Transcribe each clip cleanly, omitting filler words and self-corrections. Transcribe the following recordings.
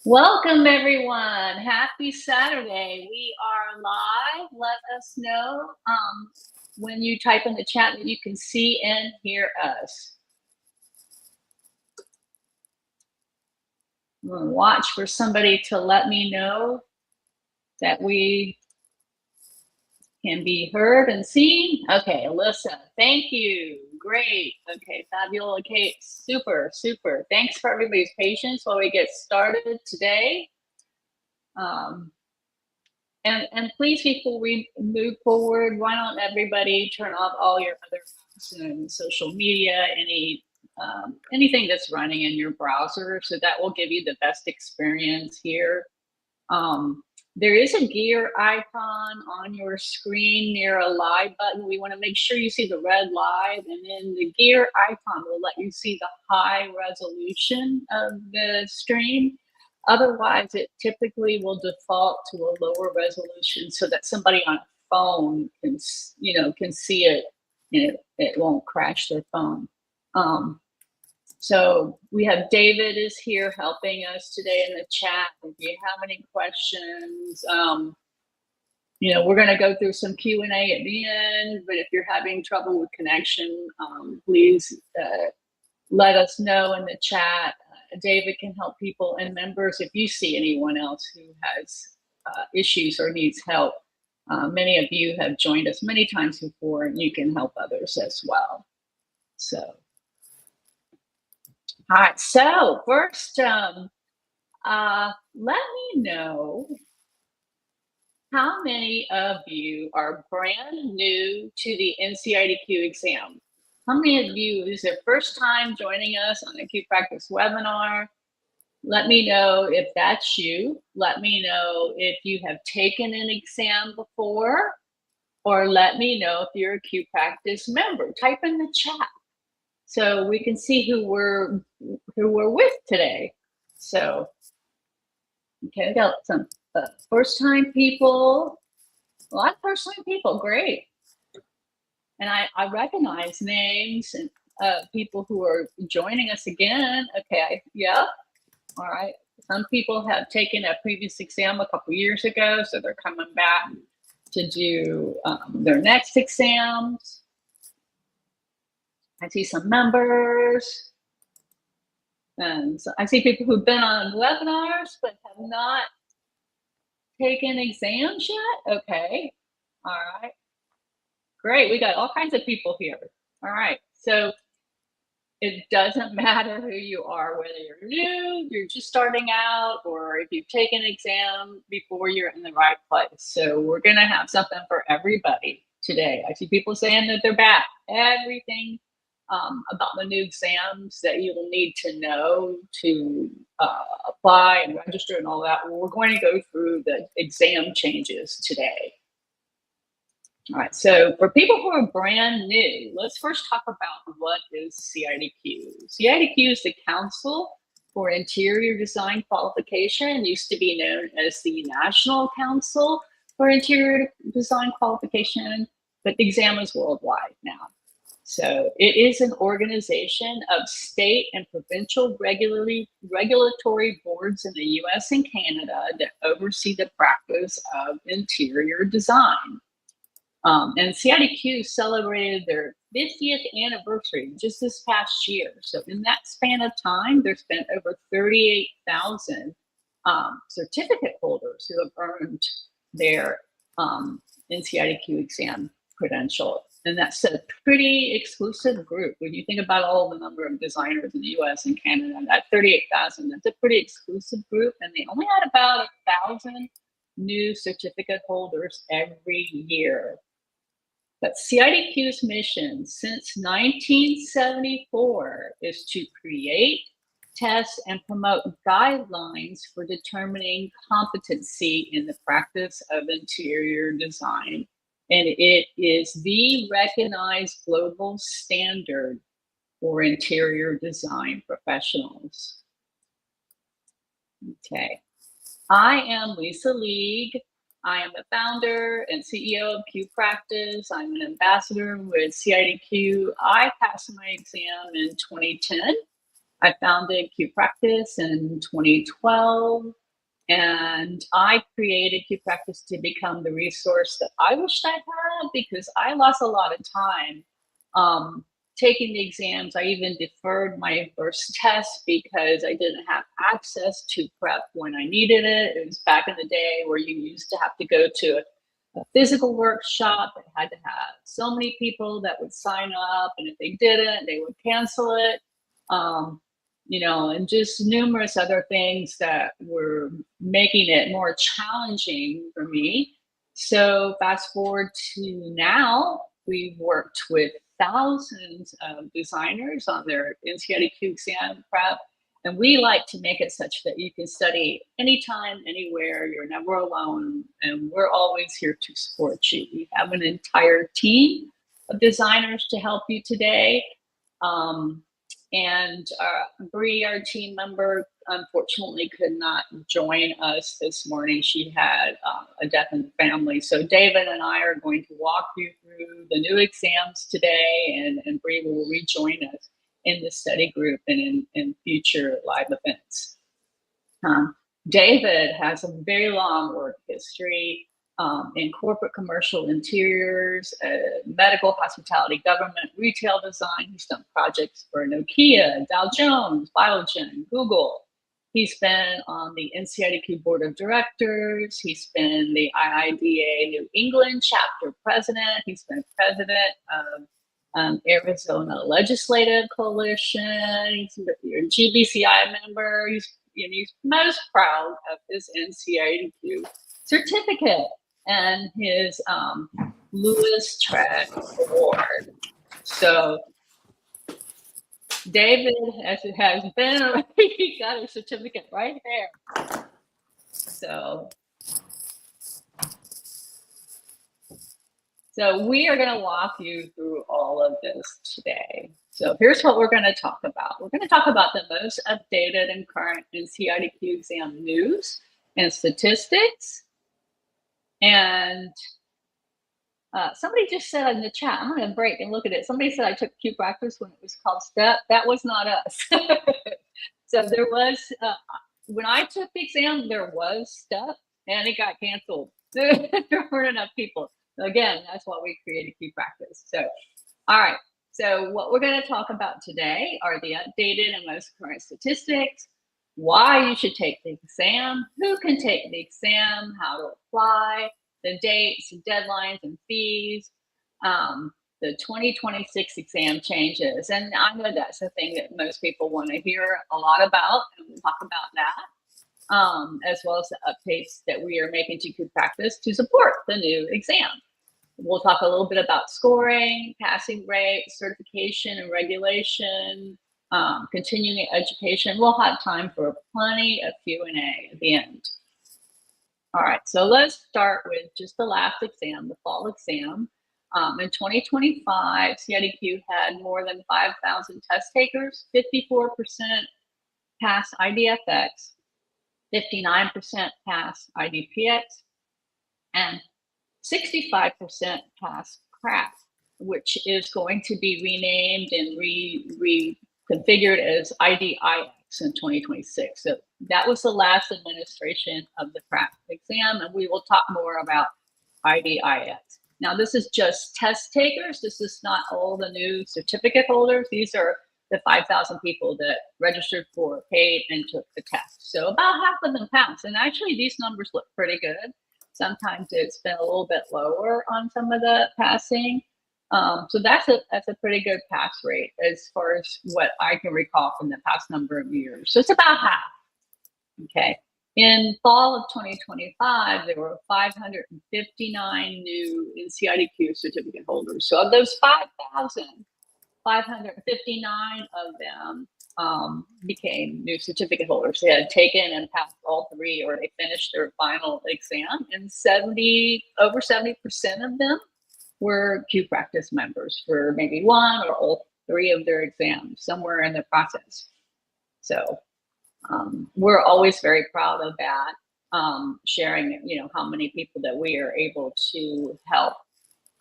Welcome everyone. Happy Saturday. We are live. Let us know when you type in the chat that you can see and hear us. I'm going to watch for somebody to let me know that we can be heard and seen. Okay, Alyssa, thank you. Great. Okay, fabulous. Okay, super. Thanks for everybody's patience while we get started today. And please, before we move forward, why don't everybody turn off all your other apps and social media, anything that's running in your browser, so that will give you the best experience here. There is a gear icon on your screen near a live button. We want to make sure you see the red live, and then the gear icon will let you see the high resolution of the stream. Otherwise, it typically will default to a lower resolution so that somebody on a phone can see it, and it won't crash their phone. So we have David is here helping us today in the chat. If you have any questions, we're going to go through some Q&A at the end, but if you're having trouble with connection, please let us know in the chat. David can help people and members if you see anyone else who has issues or needs help. Many of you have joined us many times before, and you can help others as well. So, all right. So first, let me know how many of you are brand new to the NCIDQ exam. How many of you is their first time joining us on the Q Practice webinar? Let me know if that's you. Let me know if you have taken an exam before, or let me know if you're a Q Practice member. Type in the chat so we can see who we're with today. So, okay, I got some first-time people. A lot of first-time people, great. And I recognize names and people who are joining us again. Okay, yeah, all right. Some people have taken a previous exam a couple years ago, so they're coming back to do their next exams. I see some members. And so I see people who've been on webinars but have not taken exams yet. Okay, all right. Great, we got all kinds of people here. All right, so it doesn't matter who you are, whether you're new, you're just starting out, or if you've taken an exam before, you're in the right place. So we're gonna have something for everybody today. I see people saying that they're back. Everything about the new exams that you will need to know to apply and register and all that. Well, we're going to go through the exam changes today. All right, so for people who are brand new, let's first talk about what is CIDQ. CIDQ is the Council for Interior Design Qualification. It used to be known as the National Council for Interior Design Qualification, but the exam is worldwide now. So it is an organization of state and provincial regulatory boards in the US and Canada that oversee the practice of interior design. And CIDQ celebrated their 50th anniversary just this past year. So in that span of time, there's been over 38,000 certificate holders who have earned their NCIDQ exam credential. And that's a pretty exclusive group. When you think about all the number of designers in the US and Canada, that 38,000, that's a pretty exclusive group. And they only had about 1,000 new certificate holders every year. But CIDQ's mission since 1974 is to create, test, and promote guidelines for determining competency in the practice of interior design. And it is the recognized global standard for interior design professionals. Okay, I am Lisa League. I am the founder and CEO of Q Practice. I'm an ambassador with CIDQ. I passed my exam in 2010. I founded Q Practice in 2012, and I created Q Practice to become the resource that I wished I had, because I lost a lot of time taking the exams. I even deferred my first test because I didn't have access to prep when I needed it. It was back in the day where you used to have to go to a physical workshop that had to have so many people that would sign up, and if they didn't, they would cancel it. You know, and just numerous other things that were making it more challenging for me. So fast forward to now, we've worked with thousands of designers on their NCIDQ exam prep. And we like to make it such that you can study anytime, anywhere, you're never alone, and we're always here to support you. We have an entire team of designers to help you today. And Bree, our team member, unfortunately could not join us this morning. She had a death in the family. So David and I are going to walk you through the new exams today, and Bree will rejoin us in the study group and in future live events. David has a very long work history in corporate commercial interiors, medical, hospitality, government, retail design. He's done projects for Nokia, Dow Jones, Biogen, Google. He's been on the NCIDQ board of directors. He's been the IIDA New England chapter president. He's been president of Arizona Legislative Coalition. He's a GBCI member. He's most proud of his NCIDQ certificate and his Lewis Trek Award. So David has been, he got a certificate right there. So we are going to walk you through all of this today. So here's what we're going to talk about. We're going to talk about the most updated and current NCIDQ exam news and statistics. And somebody just said in the chat, I'm going to break and look at it. Somebody said I took Q Practice when it was called STEP. That was not us. So there was, when I took the exam, there was STEP, and it got canceled. There weren't enough people. Again, that's why we created Q Practice. So, all right. So what we're going to talk about today are the updated and most current statistics, why you should take the exam, who can take the exam, how to apply, the dates, deadlines, and fees, the 2026 exam changes. And I know that's the thing that most people want to hear a lot about, and we'll talk about that, as well as the updates that we are making to Q Practice to support the new exam. We'll talk a little bit about scoring, passing rate, certification and regulation, continuing education. We'll have time for plenty of Q&A at the end. All right, so let's start with just the last exam, the fall exam. In 2025, CIDQ had more than 5,000 test takers, 54% passed IDFX, 59% passed IDPX, and 65% passed CRAP, which is going to be renamed and reconfigured as IDIX in 2026. So that was the last administration of the CRAP exam, and we will talk more about IDIX. Now, this is just test takers. This is not all the new certificate holders. These are the 5,000 people that registered for, paid, and took the test. So about half of them passed. And actually, these numbers look pretty good. Sometimes it's been a little bit lower on some of the passing. So that's a pretty good pass rate as far as what I can recall from the past number of years. So it's about half. Okay. In fall of 2025, there were 559 new NCIDQ certificate holders. So of those 5,000, 559 of them became new certificate holders. They had taken and passed all three, or they finished their final exam, and over 70% of them were Q Practice members for maybe one or all three of their exams, somewhere in the process. So we're always very proud of that, sharing, how many people that we are able to help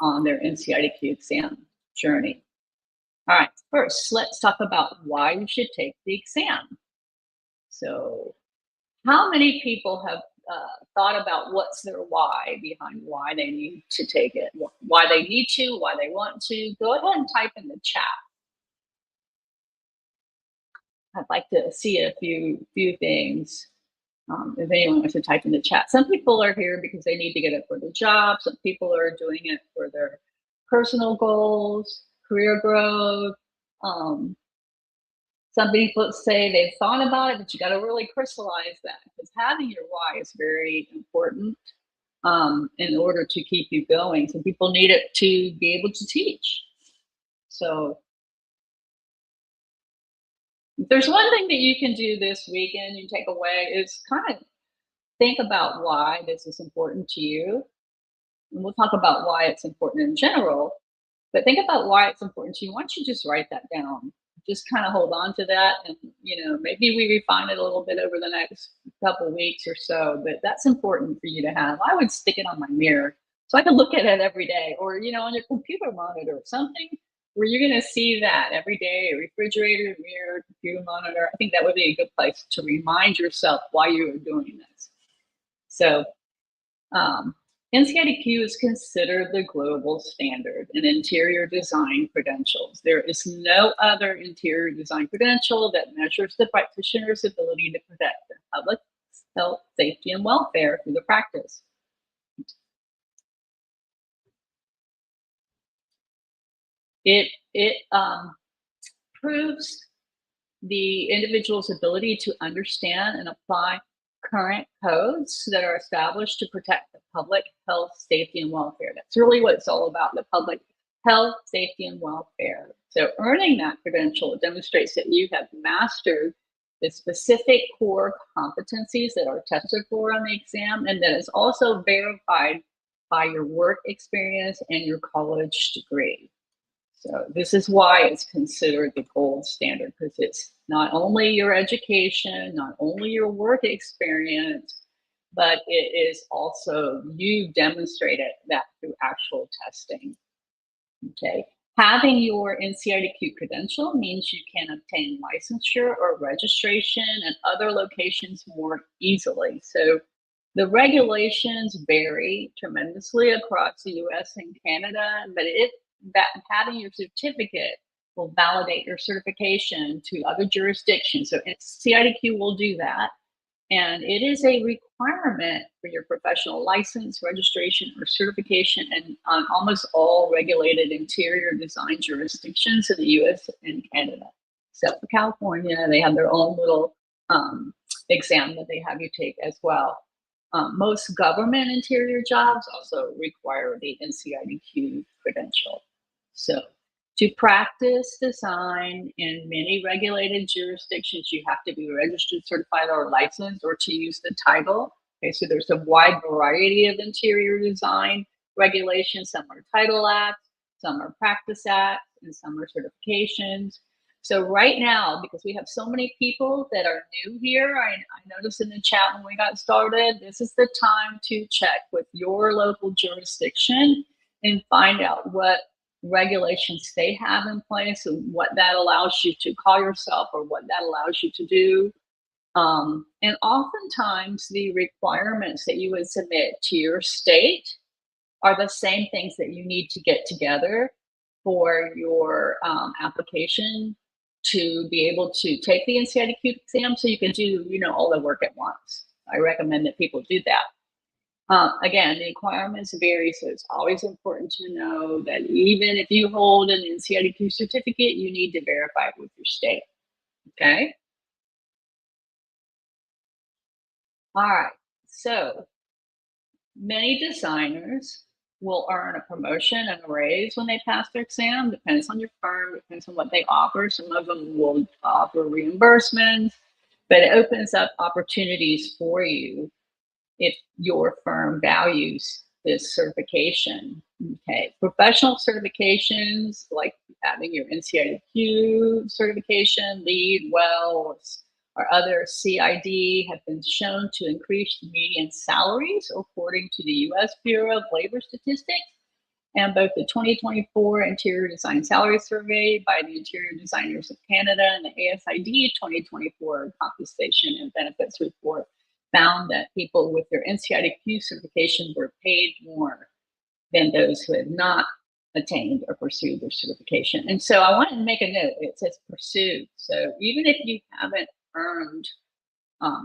on their NCIDQ exam journey. All right, first, let's talk about why you should take the exam. So, how many people have thought about what's their why behind why they need to take it, why they need to, why they want to? Go ahead and type in the chat. I'd like to see a few things. If anyone wants to type in the chat. Some people are here because they need to get it for the job. Some people are doing it for their personal goals, career growth. Um, some people say they've thought about it, but you got to really crystallize that, because having your why is very important in order to keep you going. Some people need it to be able to teach. So if there's one thing that you can do this weekend, you take away, is kind of think about why this is important to you. And we'll talk about why it's important in general, but think about why it's important to you. Why don't you just write that down? Just kind of hold on to that, and maybe we refine it a little bit over the next couple of weeks or so. But that's important for you to have. I would stick it on my mirror so I can look at it every day, or on your computer monitor or something where you're going to see that every day. A refrigerator, mirror, computer monitor. I think that would be a good place to remind yourself why you are doing this. So NCIDQ is considered the global standard in interior design credentials. There is no other interior design credential that measures the practitioner's ability to protect the public's health, safety, and welfare through the practice. It proves the individual's ability to understand and apply current codes that are established to protect the public health, safety, and welfare. That's really what it's all about, the public health, safety, and welfare. So earning that credential demonstrates that you have mastered the specific core competencies that are tested for on the exam, and that is also verified by your work experience and your college degree. So this is why it's considered the gold standard, because it's not only your education, not only your work experience, but it is also you demonstrated that through actual testing. Okay. Having your NCIDQ credential means you can obtain licensure or registration in other locations more easily. So the regulations vary tremendously across the US and Canada, but that having your certificate will validate your certification to other jurisdictions. So NCIDQ will do that. And it is a requirement for your professional license, registration, or certification on almost all regulated interior design jurisdictions in the US and Canada. Except for California, they have their own little exam that they have you take as well. Most government interior jobs also require the NCIDQ credential. So to practice design in many regulated jurisdictions, you have to be registered, certified, or licensed, or to use the title. Okay, so there's a wide variety of interior design regulations. Some are Title Acts, some are Practice Acts, and some are certifications. So right now, because we have so many people that are new here, I noticed in the chat when we got started, this is the time to check with your local jurisdiction and find out what regulations they have in place and what that allows you to call yourself or what that allows you to do. And oftentimes the requirements that you would submit to your state are the same things that you need to get together for your application to be able to take the NCIDQ exam, so you can do all the work at once. I recommend that people do that. Again, the requirements vary, so it's always important to know that even if you hold an NCIDQ certificate, you need to verify it with your state. Okay. All right. So many designers will earn a promotion and a raise when they pass their exam. Depends on your firm, depends on what they offer. Some of them will offer reimbursements, but it opens up opportunities for you if your firm values this certification. Okay, professional certifications like having your NCIDQ certification, LEED, WELL, or other CID have been shown to increase median salaries according to the US Bureau of Labor Statistics. and both the 2024 Interior Design Salary Survey by the Interior Designers of Canada and the ASID 2024 Compensation and Benefits Report found that people with their NCIDQ certification were paid more than those who had not attained or pursued their certification. And so I want to make a note, it says pursued. So even if you haven't earned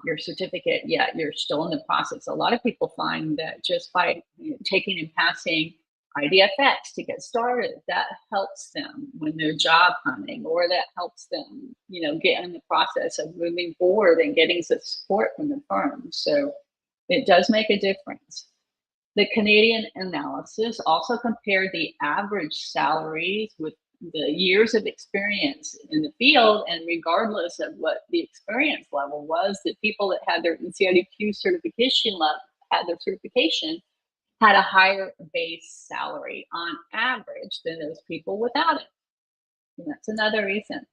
your certificate yet, you're still in the process. A lot of people find that just by taking and passing IDFX to get started, that helps them when they're job hunting, or that helps them, get in the process of moving forward and getting some support from the firm. So it does make a difference. The Canadian analysis also compared the average salaries with the years of experience in the field, and regardless of what the experience level was, the people that had their NCIDQ certification had a higher base salary on average than those people without it. And that's another reason.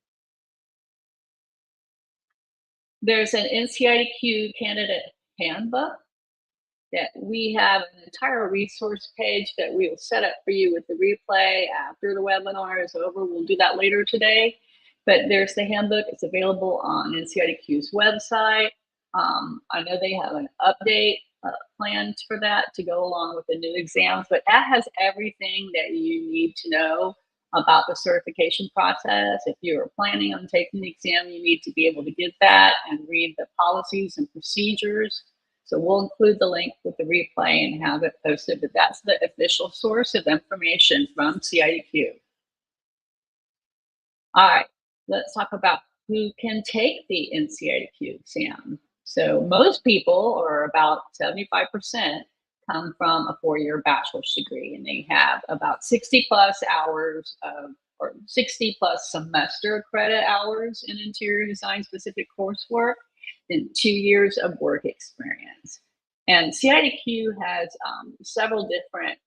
There's an NCIDQ candidate handbook that we have an entire resource page that we will set up for you with the replay after the webinar is over. We'll do that later today. But there's the handbook. It's available on NCIDQ's website. I know they have an update planned for that to go along with the new exams, but that has everything that you need to know about the certification process. If you're planning on taking the exam, you need to be able to get that and read the policies and procedures. So we'll include the link with the replay and have it posted, but that's the official source of information from CIDQ. All right, let's talk about who can take the NCIDQ exam. So most people, or about 75%, come from a 4-year bachelor's degree, and they have about 60 plus hours or 60 plus semester credit hours in interior design specific coursework and 2 years of work experience. And CIDQ has several different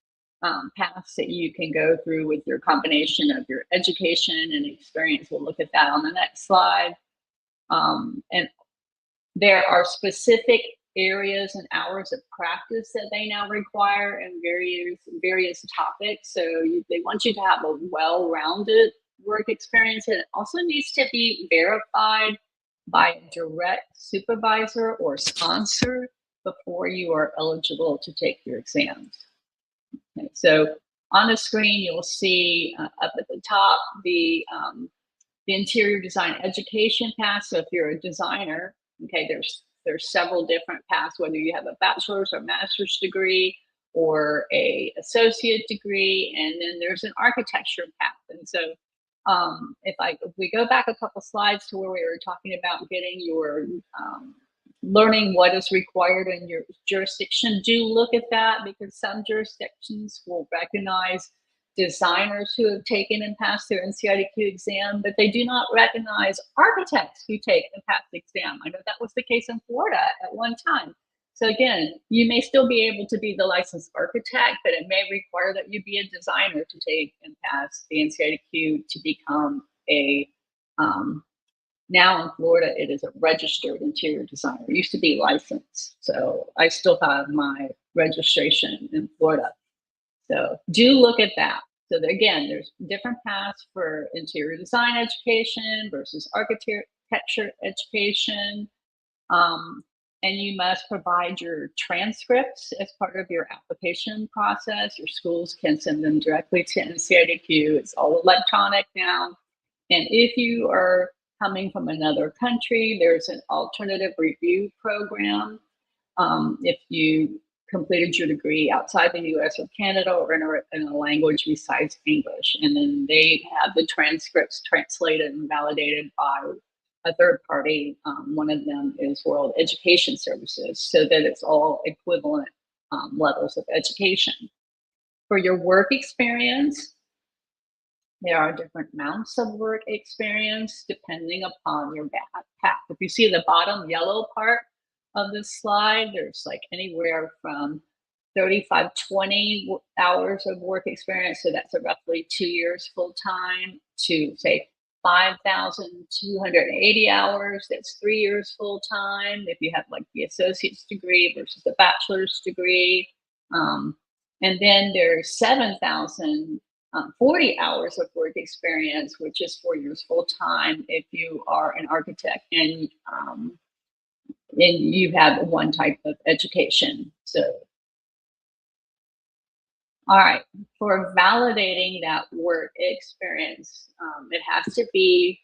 paths that you can go through with your combination of your education and experience. We'll look at that on the next slide. And there are specific areas and hours of practice that they now require in various topics. So they want you to have a well-rounded work experience. It also needs to be verified by a direct supervisor or sponsor before you are eligible to take your exams. Okay, so on the screen, you'll see up at the top the interior design education path. So if you're a designer, okay, there's several different paths, whether you have a bachelor's or master's degree or a associate degree, and then there's an architecture path. And so if we go back a couple slides to where we were talking about getting your learning what is required in your jurisdiction, do look at that, because some jurisdictions will recognize designers who have taken and passed their NCIDQ exam, but they do not recognize architects who take and pass the exam. I know that was the case in Florida at one time. So again, you may still be able to be the licensed architect, but it may require that you be a designer to take and pass the NCIDQ to become a, now in Florida, it is a registered interior designer. It used to be licensed. So I still have my registration in Florida. So do look at that. So that, again, there's different paths for interior design education versus architecture education. And you must provide your transcripts as part of your application process. Your schools can send them directly to NCIDQ. It's all electronic now. And if you are coming from another country, there's an alternative review program. If you completed your degree outside the US or Canada, or in a language besides English, and then they have the transcripts translated and validated by a third party. One of them is World Education Services, so that it's all equivalent levels of education. For your work experience, there are different amounts of work experience depending upon your path. If you see the bottom yellow part of this slide, there's like anywhere from 20 hours of work experience, so that's roughly 2 years full time, to say 5,280 hours, that's 3 years full time. If you have like the associate's degree versus the bachelor's degree, And then there's 7,040 hours of work experience, which is 4 years full time if you are an architect and you have one type of education. So, all right, for validating that work experience, it has to be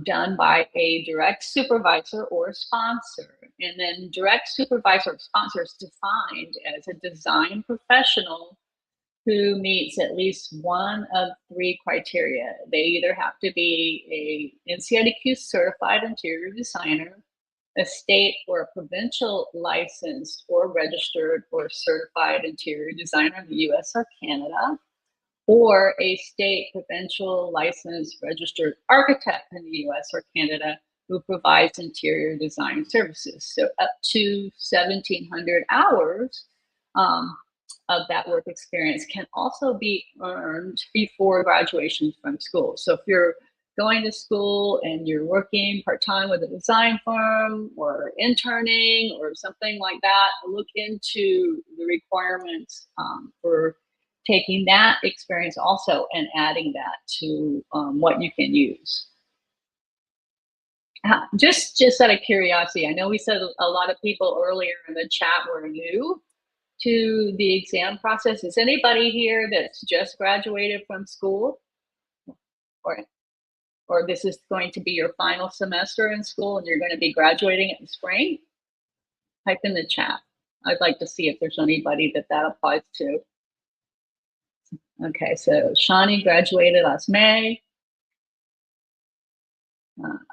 done by a direct supervisor or sponsor. And then direct supervisor or sponsor is defined as a design professional who meets at least one of 3 criteria. They either have to be a NCIDQ certified interior designer, a state or a provincial licensed or registered or certified interior designer in the US or Canada, or a state, provincial, licensed, registered architect in the US or Canada who provides interior design services. So up to 1,700 hours of that work experience can also be earned before graduation from school. So if you're going to school and you're working part-time with a design firm or interning or something like that, look into the requirements for taking that experience also and adding that to what you can use. Just out of curiosity, I know we said a lot of people earlier in the chat were new to the exam process. Is anybody here that's just graduated from school? Or this is going to be your final semester in school and you're going to be graduating in spring? Type in the chat. I'd like to see if there's anybody that applies to. Okay, so Shani graduated last May.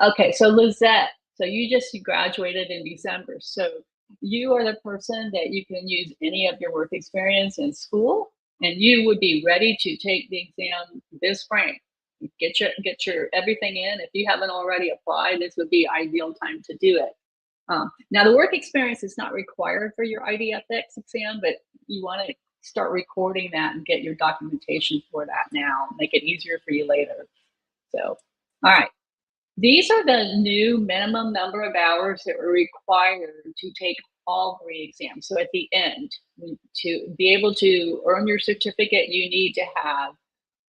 Okay, so Lizette, so you just graduated in December. So you are the person that you can use any of your work experience in school, and you would be ready to take the exam this spring. Get your everything in. If you haven't already applied, this would be ideal time to do it. Now the work experience is not required for your IDFX exam, but you want to start recording that and get your documentation for that now. Make it easier for you later. So, all right. These are the new minimum number of hours that are required to take all 3 exams. So at the end, to be able to earn your certificate, you need to have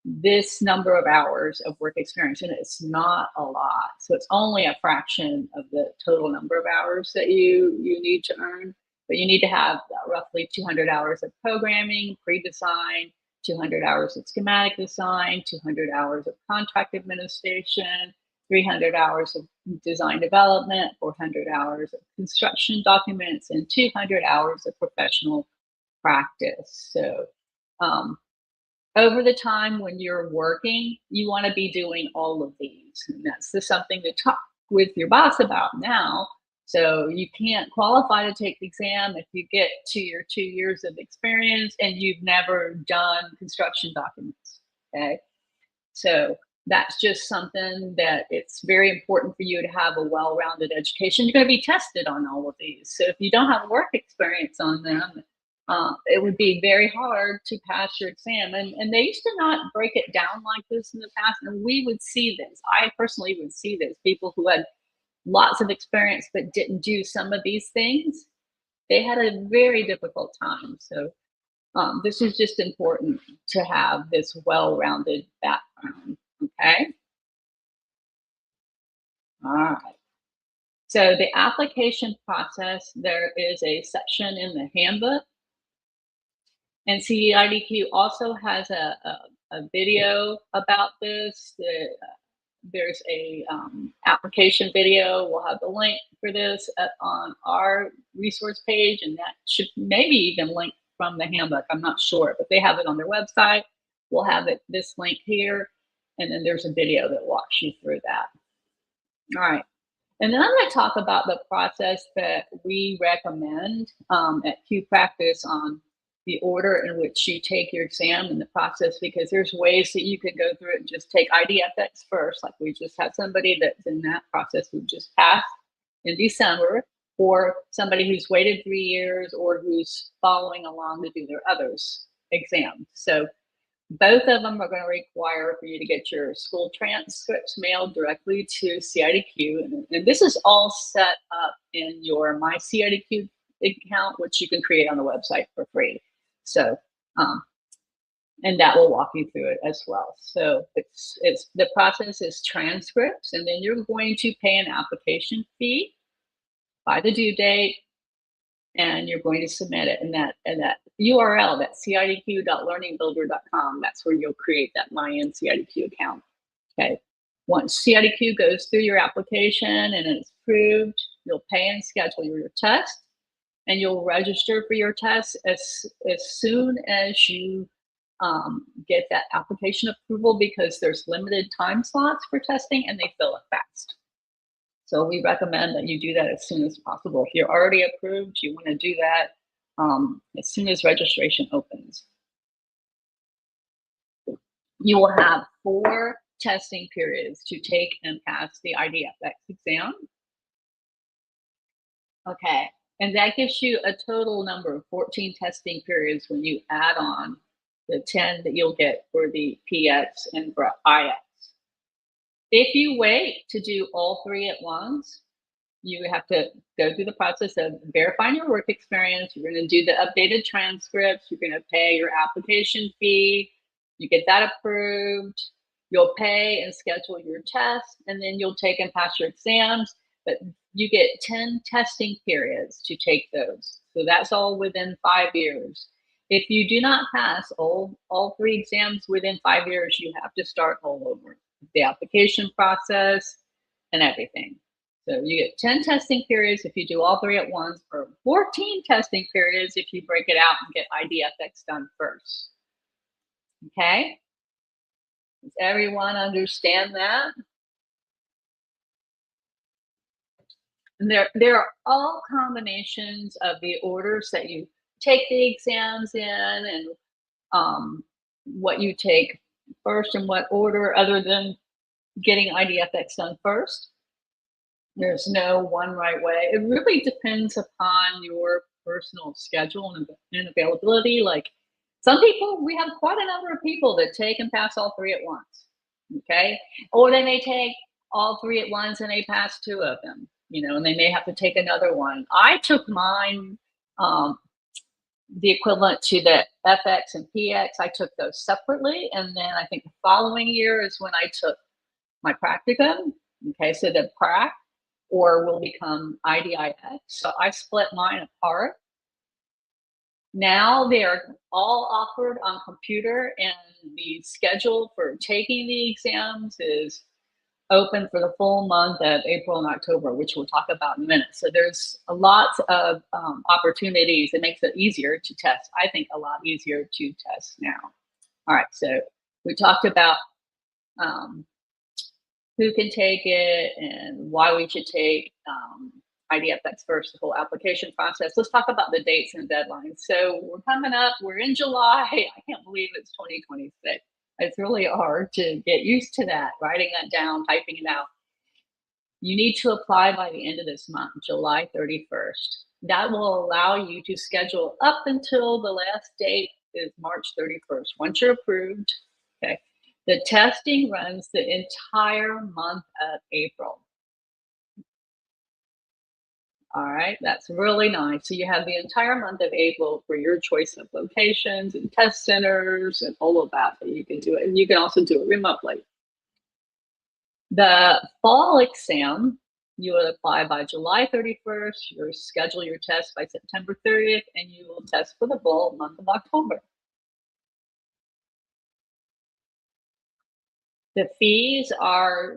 this number of hours of work experience, and it's not a lot. So it's only a fraction of the total number of hours that you need to earn, but you need to have roughly 200 hours of programming, pre-design, 200 hours of schematic design, 200 hours of contract administration, 300 hours of design development, 400 hours of construction documents, and 200 hours of professional practice. So over the time when you're working, you want to be doing all of these. And that's just something to talk with your boss about now. So you can't qualify to take the exam if you get to your 2 years of experience and you've never done construction documents, okay? So that's just something that it's very important for you to have a well-rounded education. You're going to be tested on all of these. So if you don't have work experience on them, it would be very hard to pass your exam. And they used to not break it down like this in the past. And we would see this. I personally would see this. People who had lots of experience but didn't do some of these things, they had a very difficult time. So this is just important to have this well-rounded background, okay? All right. So the application process, there is a section in the handbook. NCIDQ also has a video about this. There's a application video. We'll have the link for this up on our resource page, and that should maybe even link from the handbook. I'm not sure, but they have it on their website. We'll have this link here, and then there's a video that walks you through that. All right. And then I'm going to talk about the process that we recommend at Q Practice on the order in which you take your exam and the process, because there's ways that you could go through it and just take IDFX first, like we just had somebody that's in that process who just passed in December, or somebody who's waited 3 years or who's following along to do their others exams. So both of them are going to require for you to get your school transcripts mailed directly to CIDQ. And this is all set up in your My CIDQ account, which you can create on the website for free. So, and that will walk you through it as well. So it's the process is transcripts, and then you're going to pay an application fee by the due date, and you're going to submit it. And that URL, that CIDQ.learningbuilder.com, that's where you'll create that My NCIDQ account. Okay. Once CIDQ goes through your application and it's approved, you'll pay and schedule your test, and you'll register for your test as soon as you get that application approval, because there's limited time slots for testing and they fill it fast. So we recommend that you do that as soon as possible. If you're already approved, you want to do that as soon as registration opens. You will have 4 testing periods to take and pass the IDFX exam. Okay, and that gives you a total number of 14 testing periods when you add on the 10 that you'll get for the PX and for IX. If you wait to do all 3 at once, you have to go through the process of verifying your work experience. You're going to do the updated transcripts. You're going to pay your application fee. You get that approved. You'll pay and schedule your test, and then you'll take and pass your exams. But you get 10 testing periods to take those. So that's all within 5 years. If you do not pass all 3 exams within 5 years, you have to start all over the application process and everything. So you get 10 testing periods if you do all 3 at once, or 14 testing periods if you break it out and get IDFX done first. Okay? Does everyone understand that? And there are all combinations of the orders that you take the exams in, and what you take first and what order, other than getting IDFX done first. There's no one right way. It really depends upon your personal schedule and availability. Like some people, we have quite a number of people that take and pass all 3 at once. Okay, or they may take all 3 at once and they pass 2 of them. You know, and they may have to take another one. I took mine, the equivalent to the FX and PX. I took those separately, and then I think the following year is when I took my practicum. Okay, so the prac or will become IDIX. So I split mine apart. Now they are all offered on computer, and the schedule for taking the exams is open for the full month of April and October, which we'll talk about in a minute. So there's a lot of opportunities. It makes it easier to test. I think a lot easier to test now. All right, so we talked about who can take it and why we should take IDFX first, the whole application process. Let's talk about the dates and deadlines. So we're coming up, we're in July. I can't believe it's 2026. It's really hard to get used to that, writing that down, typing it out. You need to apply by the end of this month, July 31st. That will allow you to schedule up until the last date is March 31st. Once you're approved, okay, the testing runs the entire month of April. All right, that's really nice. So you have the entire month of April for your choice of locations and test centers and all of that you can do it. And you can also do it remotely. The fall exam, you will apply by July 31st. You'll schedule your test by September 30th, and you will test for the full month of October. The fees are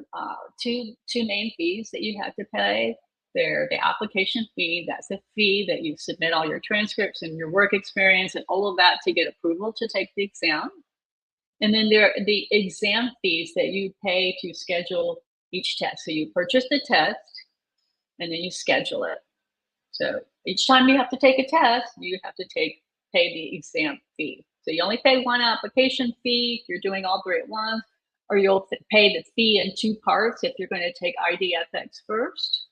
two main fees that you have to pay. They're the application fee. That's a fee that you submit all your transcripts and your work experience and all of that to get approval to take the exam. And then there are the exam fees that you pay to schedule each test. So you purchase the test and then you schedule it. So each time you have to take a test, you have to pay the exam fee. So you only pay one application fee if you're doing all 3 at once, or you'll pay the fee in 2 parts if you're going to take IDFX first.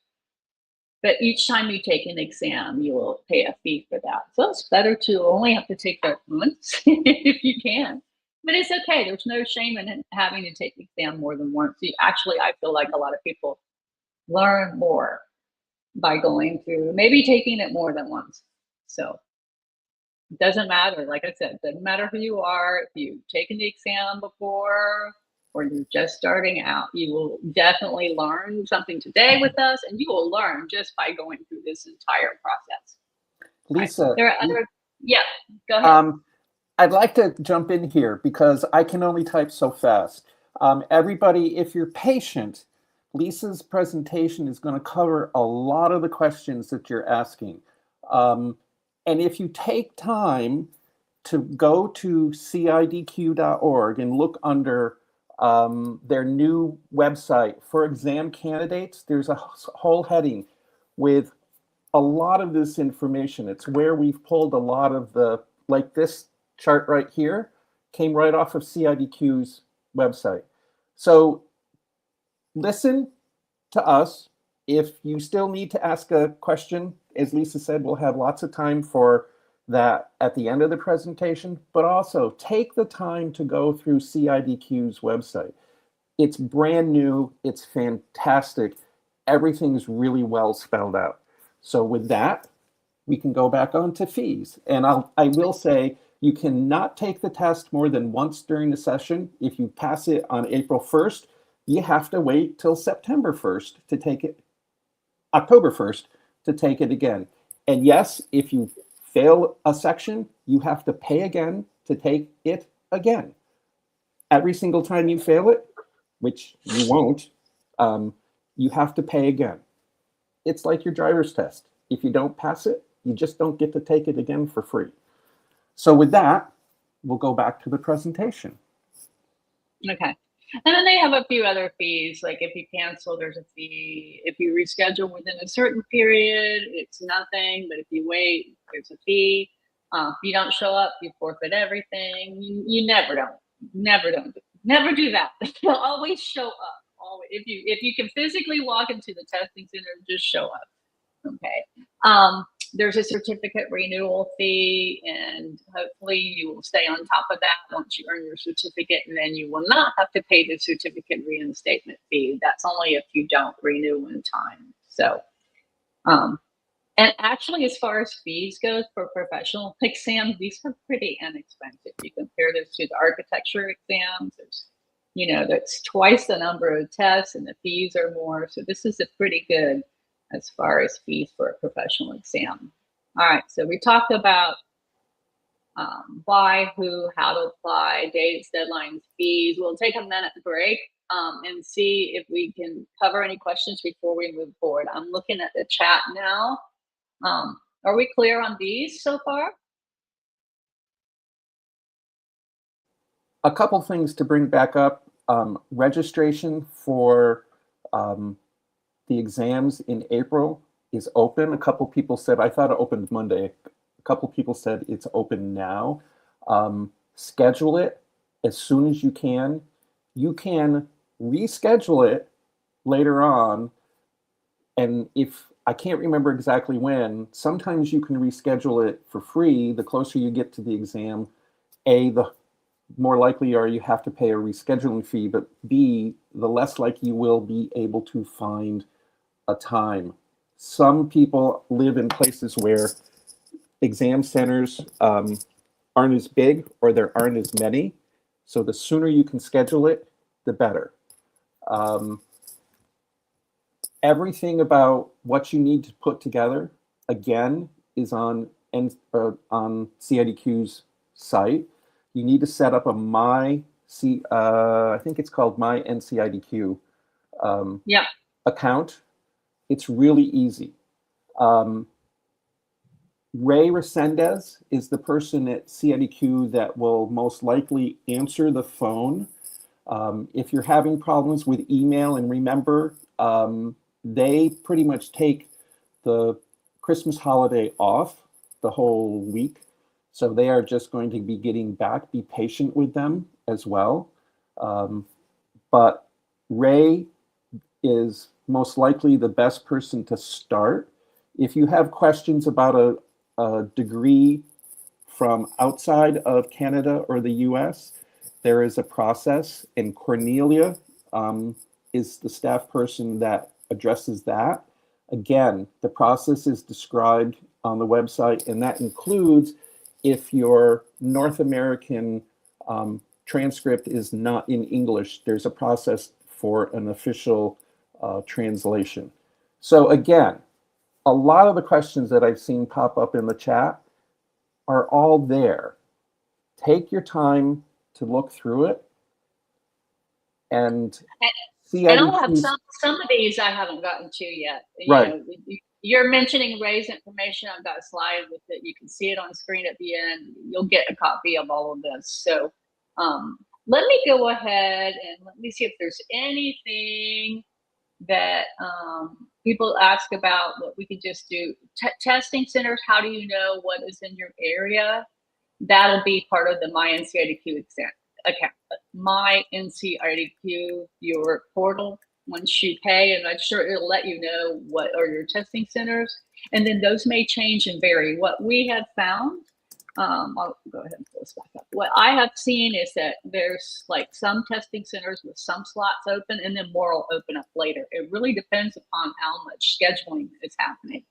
But each time you take an exam, you will pay a fee for that. So it's better to only have to take that once if you can. But it's okay. There's no shame in having to take the exam more than once. Actually, I feel like a lot of people learn more by going through, maybe taking it more than once. So It doesn't matter. Like I said, it doesn't matter who you are. If you've taken the exam before or you're just starting out, you will definitely learn something today with us, and you will learn just by going through this entire process. Lisa, right. There are other, yeah, go ahead. I'd like to jump in here because I can only type so fast. Everybody, if you're patient, Lisa's presentation is going to cover a lot of the questions that you're asking. And if you take time to go to CIDQ.org and look under their new website for exam candidates, there's a whole heading with a lot of this information. It's where we've pulled a lot of the, like this chart right here, came right off of CIDQ's website. So listen to us. If you still need to ask a question, as Lisa said, we'll have lots of time for that at the end of the presentation, but also take the time to go through CIDQ's website. It's brand new, it's fantastic. Everything's really well spelled out. So with that, we can go back on to fees. And I will say, you cannot take the test more than once during the session. If you pass it on April 1st, you have to wait till September 1st to take it, October 1st to take it again. And yes, if you fail a section, you have to pay again to take it again. Every single time you fail it, which you won't, you have to pay again. It's like your driver's test. If you don't pass it, you just don't get to take it again for free. So with that, we'll go back to the presentation. Okay. And then they have a few other fees, like if you cancel, there's a fee. If you reschedule within a certain period, it's nothing. But if you wait, there's a fee. If you don't show up, you forfeit everything. You never do that. Always show up. Always. If you can physically walk into the testing center, just show up. Okay. There's a certificate renewal fee, and hopefully you will stay on top of that once you earn your certificate, and then you will not have to pay the certificate reinstatement fee. That's only if you don't renew in time. So, and actually, as far as fees goes for professional exams, these are pretty inexpensive. You compare this to the architecture exams, that's twice the number of tests, and the fees are more. So this is a pretty good as far as fees for a professional exam. All right, so we talked about why, who, how to apply, dates, deadlines, fees. We'll take a minute break and see if we can cover any questions before we move forward. I'm looking at the chat now. Are we clear on these so far? A couple things to bring back up. Registration for the exams in April is open. A couple people said, I thought it opened Monday. A couple people said it's open now. Schedule it as soon as you can. You can reschedule it later on. And if I can't remember exactly when, sometimes you can reschedule it for free. The closer you get to the exam, A, the more likely are you have to pay a rescheduling fee, but B, the less likely you will be able to find a time. Some people live in places where exam centers aren't as big or there aren't as many. So the sooner you can schedule it, the better. Everything about what you need to put together, again, is on CIDQ's site. You need to set up a I think it's called My NCIDQ account. It's really easy. Ray Resendez is the person at CIDQ that will most likely answer the phone. If you're having problems with email, and remember, they pretty much take the Christmas holiday off the whole week. So they are just going to be getting back. Be patient with them as well. But Ray is most likely the best person to start. If you have questions about a degree from outside of Canada or the US, there is a process, and Cornelia is the staff person that addresses that. Again, the process is described on the website, and that includes if your North American transcript is not in English, there's a process for an official translation. So again, a lot of the questions that I've seen pop up in the chat are all there. Take your time to look through it and see. And I'll have some of these I haven't gotten to yet. Right. You know, you're mentioning raise information. I've got a slide with it. You can see it on screen at the end. You'll get a copy of all of this. So let me go ahead and let me see if there's anything that people ask about what we could just do. Testing centers, how do you know what is in your area? That'll be part of the My NCIDQ exam account. My NCIDQ, your portal, once you pay, and I'm sure it'll let you know what are your testing centers. And then those may change and vary. What we have found, I'll go ahead and pull this back up. What I have seen is that there's like some testing centers with some slots open and then more will open up later. It really depends upon how much scheduling is happening.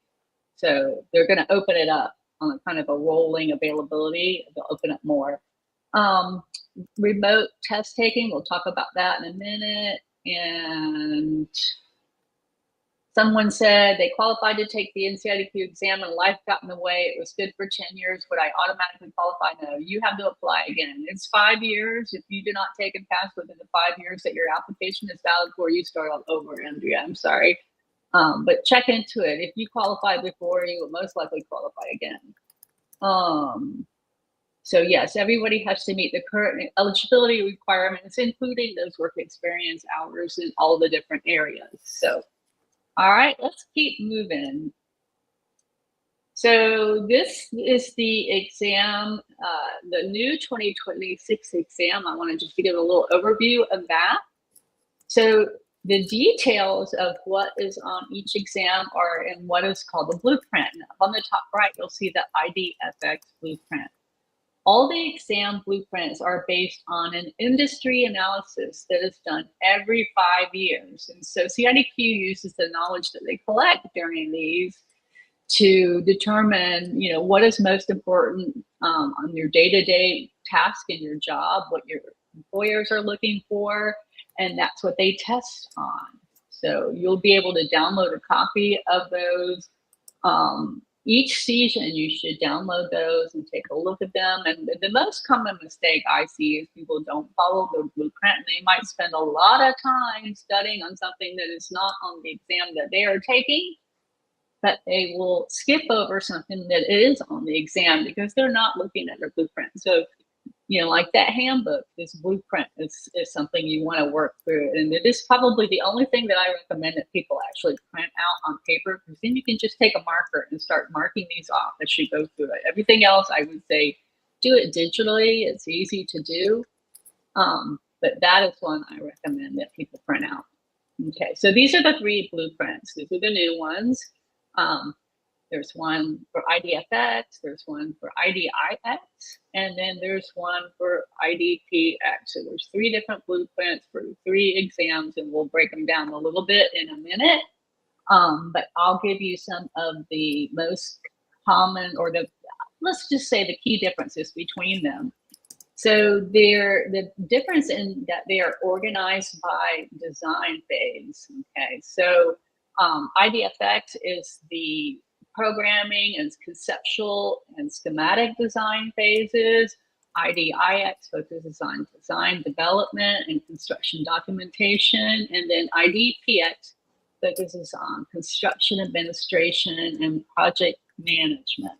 So they're going to open it up on a kind of a rolling availability. They'll open up more. Remote test taking, we'll talk about that in a minute. And someone said they qualified to take the NCIDQ exam and life got in the way. It was good for 10 years. Would I automatically qualify? No, you have to apply again. It's 5 years. If you do not take and pass within the 5 years that your application is valid for, you start all over, Andrea. I'm sorry. But check into it. If you qualify before, you will most likely qualify again. So yes, everybody has to meet the current eligibility requirements, including those work experience hours in all the different areas. So, all right, let's keep moving. So this is the exam, the new 2026 exam. I want to just give a little overview of that. So the details of what is on each exam are in what is called the blueprint. Up on the top right, you'll see the IDFX blueprint. All the exam blueprints are based on an industry analysis that is done every 5 years. And so CIDQ uses the knowledge that they collect during these to determine, you know, what is most important on your day-to-day task in your job, what your employers are looking for, and that's what they test on. So you'll be able to download a copy of those. Each season, you should download those and take a look at them. And the most common mistake I see is people don't follow the blueprint. And they might spend a lot of time studying on something that is not on the exam that they are taking, but they will skip over something that is on the exam because they're not looking at their blueprint. So, you know, like that handbook, this blueprint is something you want to work through. And it is probably the only thing that I recommend that people actually print out on paper, because then you can just take a marker and start marking these off as you go through it. Everything else, I would say, do it digitally. It's easy to do. But that is one I recommend that people print out. Okay, so these are the 3 blueprints. These are the new ones. There's one for IDFX, there's one for IDIX, and then there's one for IDPX. So there's 3 different blueprints for 3 exams, and we'll break them down a little bit in a minute. But I'll give you some of the most common, or let's just say the key differences between them. So the difference in that they are organized by design phase. Okay, so IDFX is the programming and conceptual and schematic design phases. IDIX focuses on design development and construction documentation. And then IDPX focuses on construction administration and project management.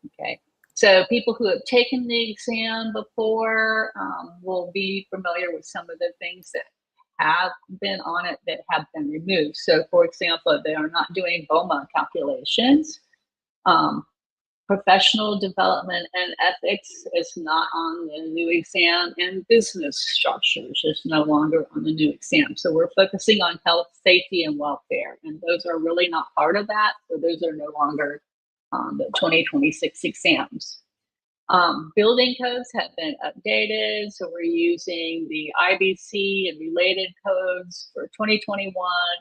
Okay, so people who have taken the exam before will be familiar with some of the things that have been on it that have been removed. So for example, they are not doing BOMA calculations. Professional development and ethics is not on the new exam, and business structures is no longer on the new exam. So we're focusing on health, safety, and welfare, and those are really not part of that. So those are no longer the 2026 exams. Building codes have been updated, so we're using the IBC and related codes for 2021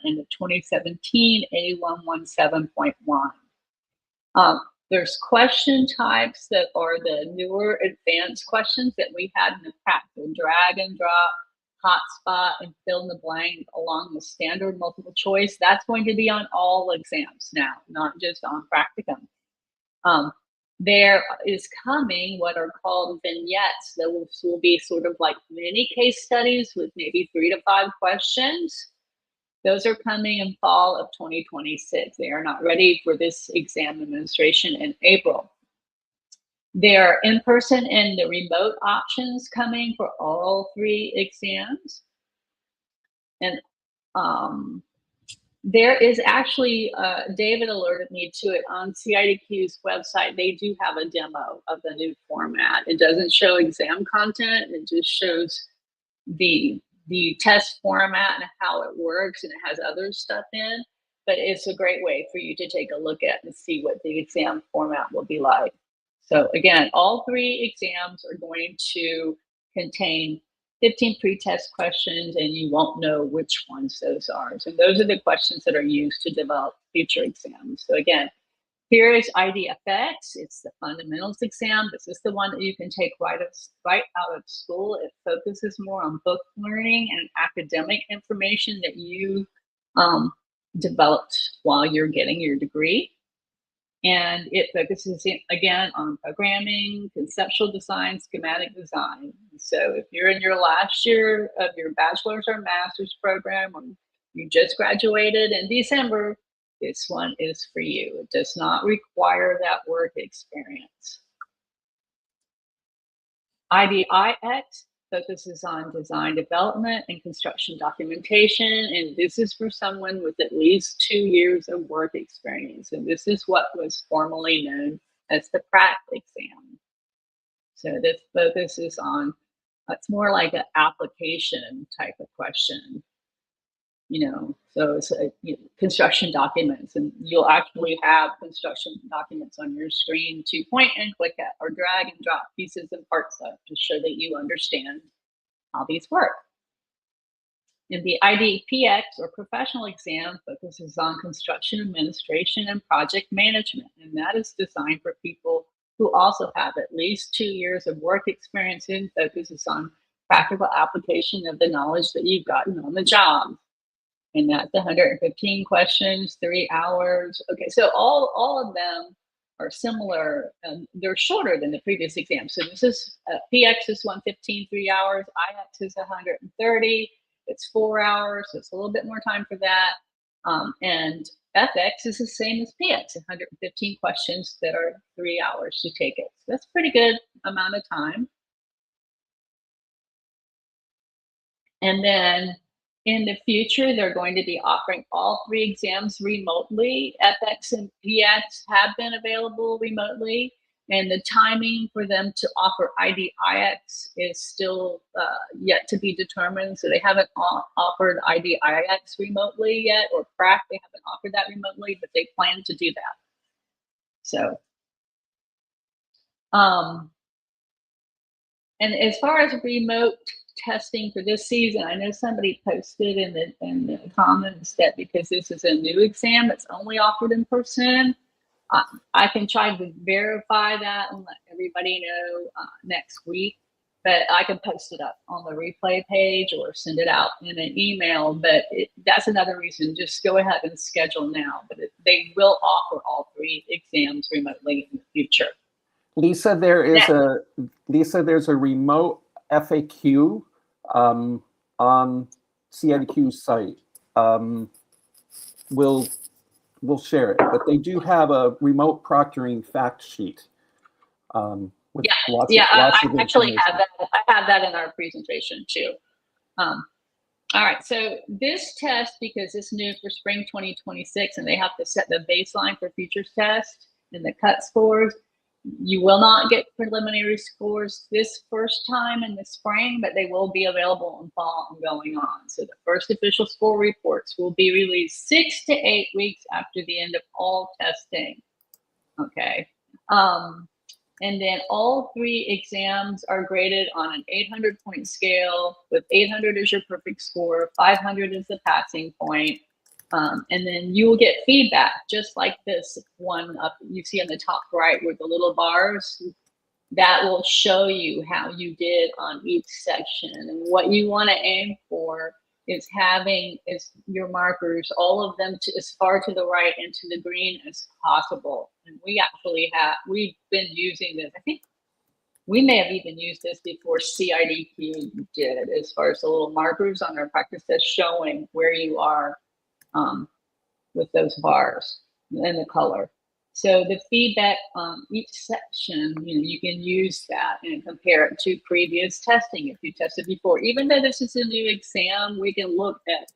and the 2017 A117.1. There's question types that are the newer advanced questions that we had in the past. So drag and drop, hotspot, and fill in the blank along the standard multiple choice. That's going to be on all exams now, not just on practicum. There is coming what are called vignettes. Those will be sort of like mini case studies with maybe 3 to 5 questions. Those are coming in fall of 2026. They are not ready for this exam administration in April. There are in-person and the remote options coming for all 3 exams. And there is actually, David alerted me to it on CIDQ's website. They do have a demo of the new format. It doesn't show exam content. It just shows the test format and how it works, and it has other stuff in. But it's a great way for you to take a look at and see what the exam format will be like. So again, all 3 exams are going to contain 15 pre-test questions, and you won't know which ones those are. So those are the questions that are used to develop future exams. So again, here is IDFX. It's the fundamentals exam. This is the one that you can take right out of school. It focuses more on book learning and academic information that you developed while you're getting your degree. And it focuses, again, on programming, conceptual design, schematic design. So if you're in your last year of your bachelor's or master's program, or you just graduated in December, this one is for you. It does not require that work experience. IDIX focuses on design development and construction documentation, and this is for someone with at least 2 years of work experience, and this is what was formerly known as the PRAC exam. So this focuses on, it's more like an application type of question, so it's construction documents, and you'll actually have construction documents on your screen to point and click at or drag and drop pieces and parts of to show that you understand how these work. And the IDPX or professional exam focuses on construction administration and project management, and that is designed for people who also have at least 2 years of work experience and focuses on practical application of the knowledge that you've gotten on the job. And that's 115 questions, 3 hours. Okay, so all of them are similar. They're shorter than the previous exam. So this is, PX is 115, 3 hours. IX is 130. It's 4 hours. So it's a little bit more time for that. And FX is the same as PX, 115 questions that are 3 hours to take it. So that's a pretty good amount of time. And then in the future, they're going to be offering all 3 exams remotely. FX and PX have been available remotely, and the timing for them to offer IDIX is still yet to be determined. So they haven't offered IDIX remotely yet, or PRAC, they haven't offered that remotely, but they plan to do that. So, and as far as remote testing for this season, I know somebody posted in the comments that because this is a new exam, it's only offered in person. I can try to verify that and let everybody know next week, but I can post it up on the replay page or send it out in an email. But that's another reason, just go ahead and schedule now. But they will offer all 3 exams remotely in the future. Lisa, there's a remote FAQ on CIDQ's site. We'll share it, but they do have a remote proctoring fact sheet. With lots of I actually have that. I have that in our presentation too. All right, so this test, because it's new for spring 2026, and they have to set the baseline for future tests and the cut scores. You will not get preliminary scores this first time in the spring, but they will be available in fall and going on. So the first official score reports will be released 6 to 8 weeks after the end of all testing. Okay. And then all 3 exams are graded on an 800-point scale, with 800 as your perfect score, 500 is the passing point. And then you will get feedback, just like this one up you see on the top right with the little bars. That will show you how you did on each section. And what you want to aim for is having your markers, all of them as far to the right and to the green as possible. And we've been using this. I think we may have even used this before CIDQ did, as far as the little markers on our practice test showing where you are with those bars and the color. So the feedback on each section, you can use that and compare it to previous testing if you tested before. Even though this is a new exam, we can look at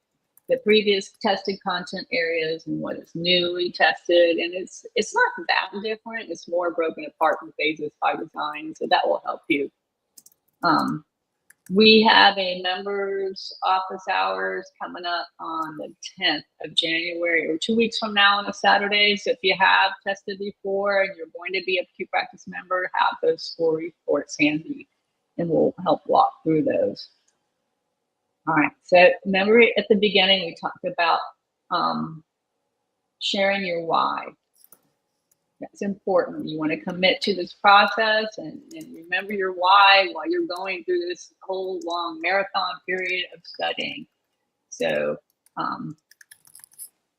the previous tested content areas and what is newly tested, and it's not that different. It's more broken apart in phases by design, so that will help you. We have a members office hours coming up on the 10th of January, or 2 weeks from now on a Saturday. So if you have tested before and you're going to be a Q Practice member, have those score reports handy, and we'll help walk through those. All right, so remember at the beginning, we talked about sharing your why. That's important. You want to commit to this process and remember your why while you're going through this whole long marathon period of studying. So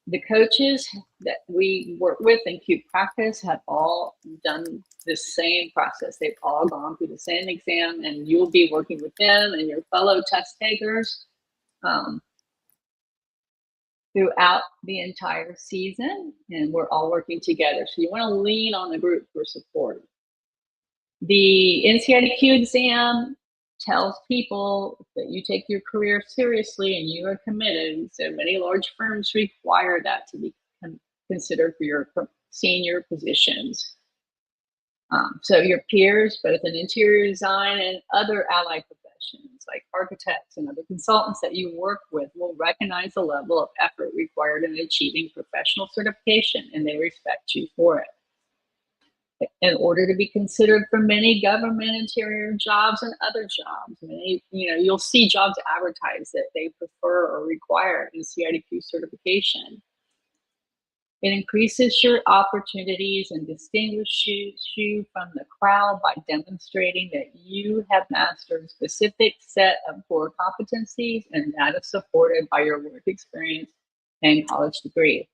the coaches that we work with in Q Practice have all done the same process. They've all gone through the same exam, and you'll be working with them and your fellow test takers throughout the entire season, and we're all working together. So you want to lean on the group for support. The NCIDQ exam tells people that you take your career seriously and you are committed. So many large firms require that to be considered for your senior positions. So your peers, both in interior design and other allied professions like architects and other consultants that you work with, will recognize the level of effort required in achieving professional certification, and they respect you for it. In order to be considered for many government interior jobs and other jobs, you'll see jobs advertised that they prefer or require NCIDQ certification. It increases your opportunities and distinguishes you from the crowd by demonstrating that you have mastered a specific set of core competencies, and that is supported by your work experience and college degree.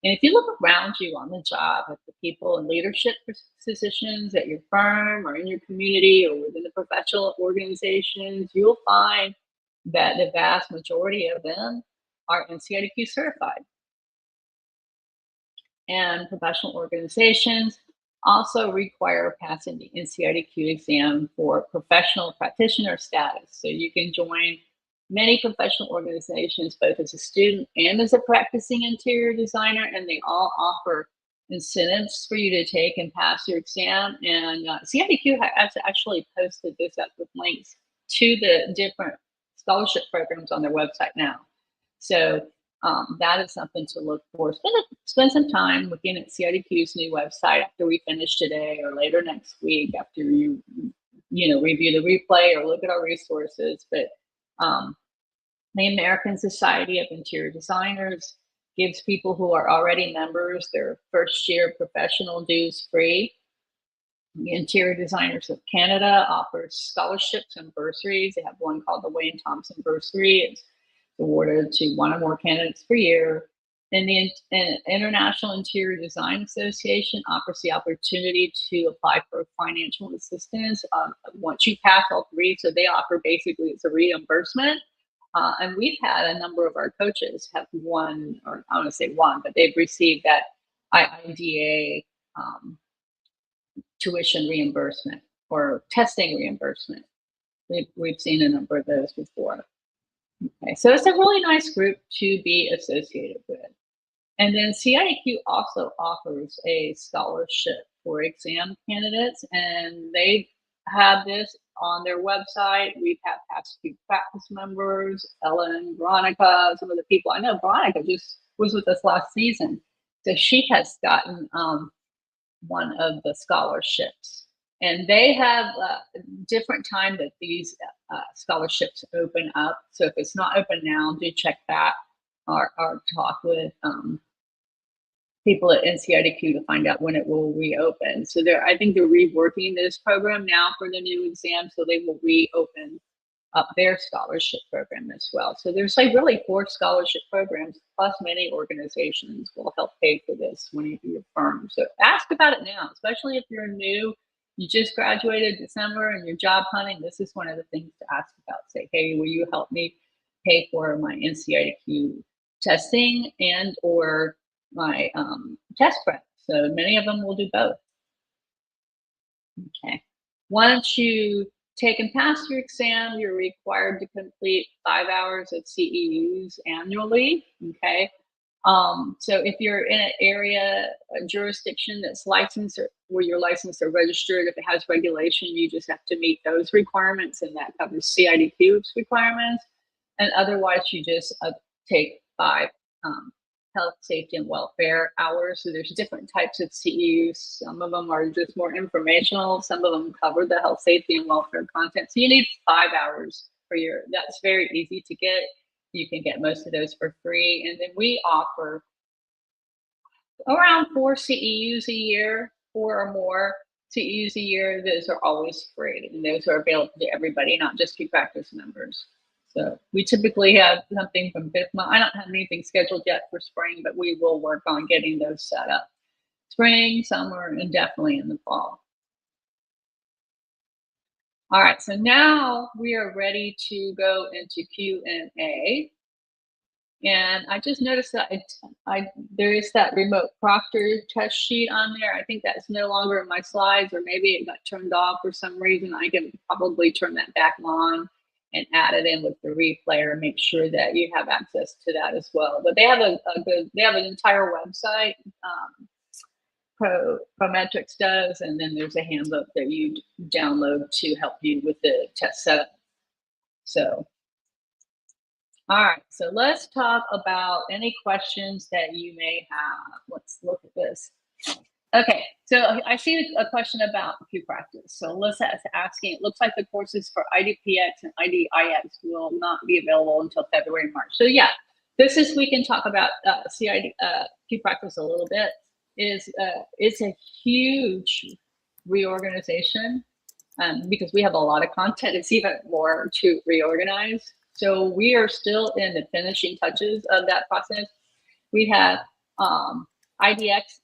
And if you look around you on the job at the people in leadership positions at your firm or in your community or within the professional organizations, you'll find that the vast majority of them are NCIDQ certified. And professional organizations also require passing the NCIDQ exam for professional practitioner status. So you can join many professional organizations, both as a student and as a practicing interior designer, and they all offer incentives for you to take and pass your exam. And CIDQ has actually posted this up with links to the different scholarship programs on their website now. So that is something to look for. Spend some time looking at CIDQ's new website after we finish today or later next week after you review the replay or look at our resources. But the American Society of Interior Designers gives people who are already members their first year professional dues free. The Interior Designers of Canada offers scholarships and bursaries. They have one called the Wayne Thompson Bursary. It's awarded to one or more candidates per year. And the International Interior Design Association offers the opportunity to apply for financial assistance once you pass all three. So they offer basically it's a reimbursement. And we've had a number of our coaches have won, or I want to say one, but they've received that IDA tuition reimbursement or testing reimbursement. We've seen a number of those before. Okay, so it's a really nice group to be associated with. And then CIDQ also offers a scholarship for exam candidates, and they have this on their website. We've had past Q Practice members, Ellen, Veronica, some of the people. I know Veronica just was with us last season. So she has gotten one of the scholarships. And they have different time that these scholarships open up. So if it's not open now, do check that. our talk with people at NCIDQ to find out when it will reopen. So I think they're reworking this program now for the new exam, so they will reopen up their scholarship program as well. So there's like really 4 scholarship programs, plus many organizations will help pay for this when you do your firm. So ask about it now, especially if you're new, you just graduated December and you're job hunting. This is one of the things to ask about. Say, hey, will you help me pay for my NCIDQ testing and or my test prep? So many of them will do both. Okay. Once you take and pass your exam, you're required to complete 5 hours of CEUs annually. Okay. So if you're in an area, a jurisdiction that's licensed or where you're licensed or registered, if it has regulation, you just have to meet those requirements, and that covers CIDQ's requirements. And otherwise, you just take 5 health, safety, and welfare hours. So there's different types of CEUs. Some of them are just more informational. Some of them cover the health, safety, and welfare content. So you need 5 hours for that's very easy to get. You can get most of those for free. And then we offer around 4 CEUs a year, 4 or more CEUs a year. Those are always free, and those are available to everybody, not just Q Practice members. So we typically have something from 5th month. I don't have anything scheduled yet for spring, but we will work on getting those set up. Spring, summer, and definitely in the fall. All right, so now we are ready to go into Q&A. And I just noticed that there is that remote proctor test sheet on there. I think that's no longer in my slides, or maybe it got turned off for some reason. I can probably turn that back on and add it in with the replayer and make sure that you have access to that as well. But they have they have an entire website, Prometrics does, and then there's a handbook that you download to help you with the test setup. So, all right, so let's talk about any questions that you may have. Let's look at this. Okay, so I see a question about Q Practice. So Alyssa is asking, it looks like the courses for IDPX and IDIX will not be available until February and March. So yeah, we can talk about Q Practice a little bit. It's a huge reorganization because we have a lot of content. It's even more to reorganize. So we are still in the finishing touches of that process. We have IDFX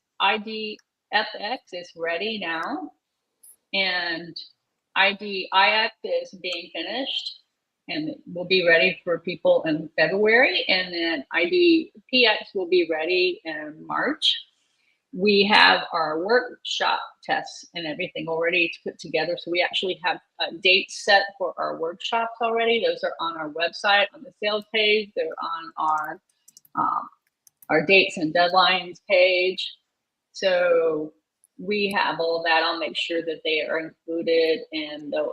is ready now, and IDIX is being finished, and it will be ready for people in February, and then IDPX will be ready in March. We have our workshop tests and everything already put together. So we actually have dates set for our workshops already. Those are on our website, on the sales page. They're on our dates and deadlines page. So we have all of that. I'll make sure that they are included in the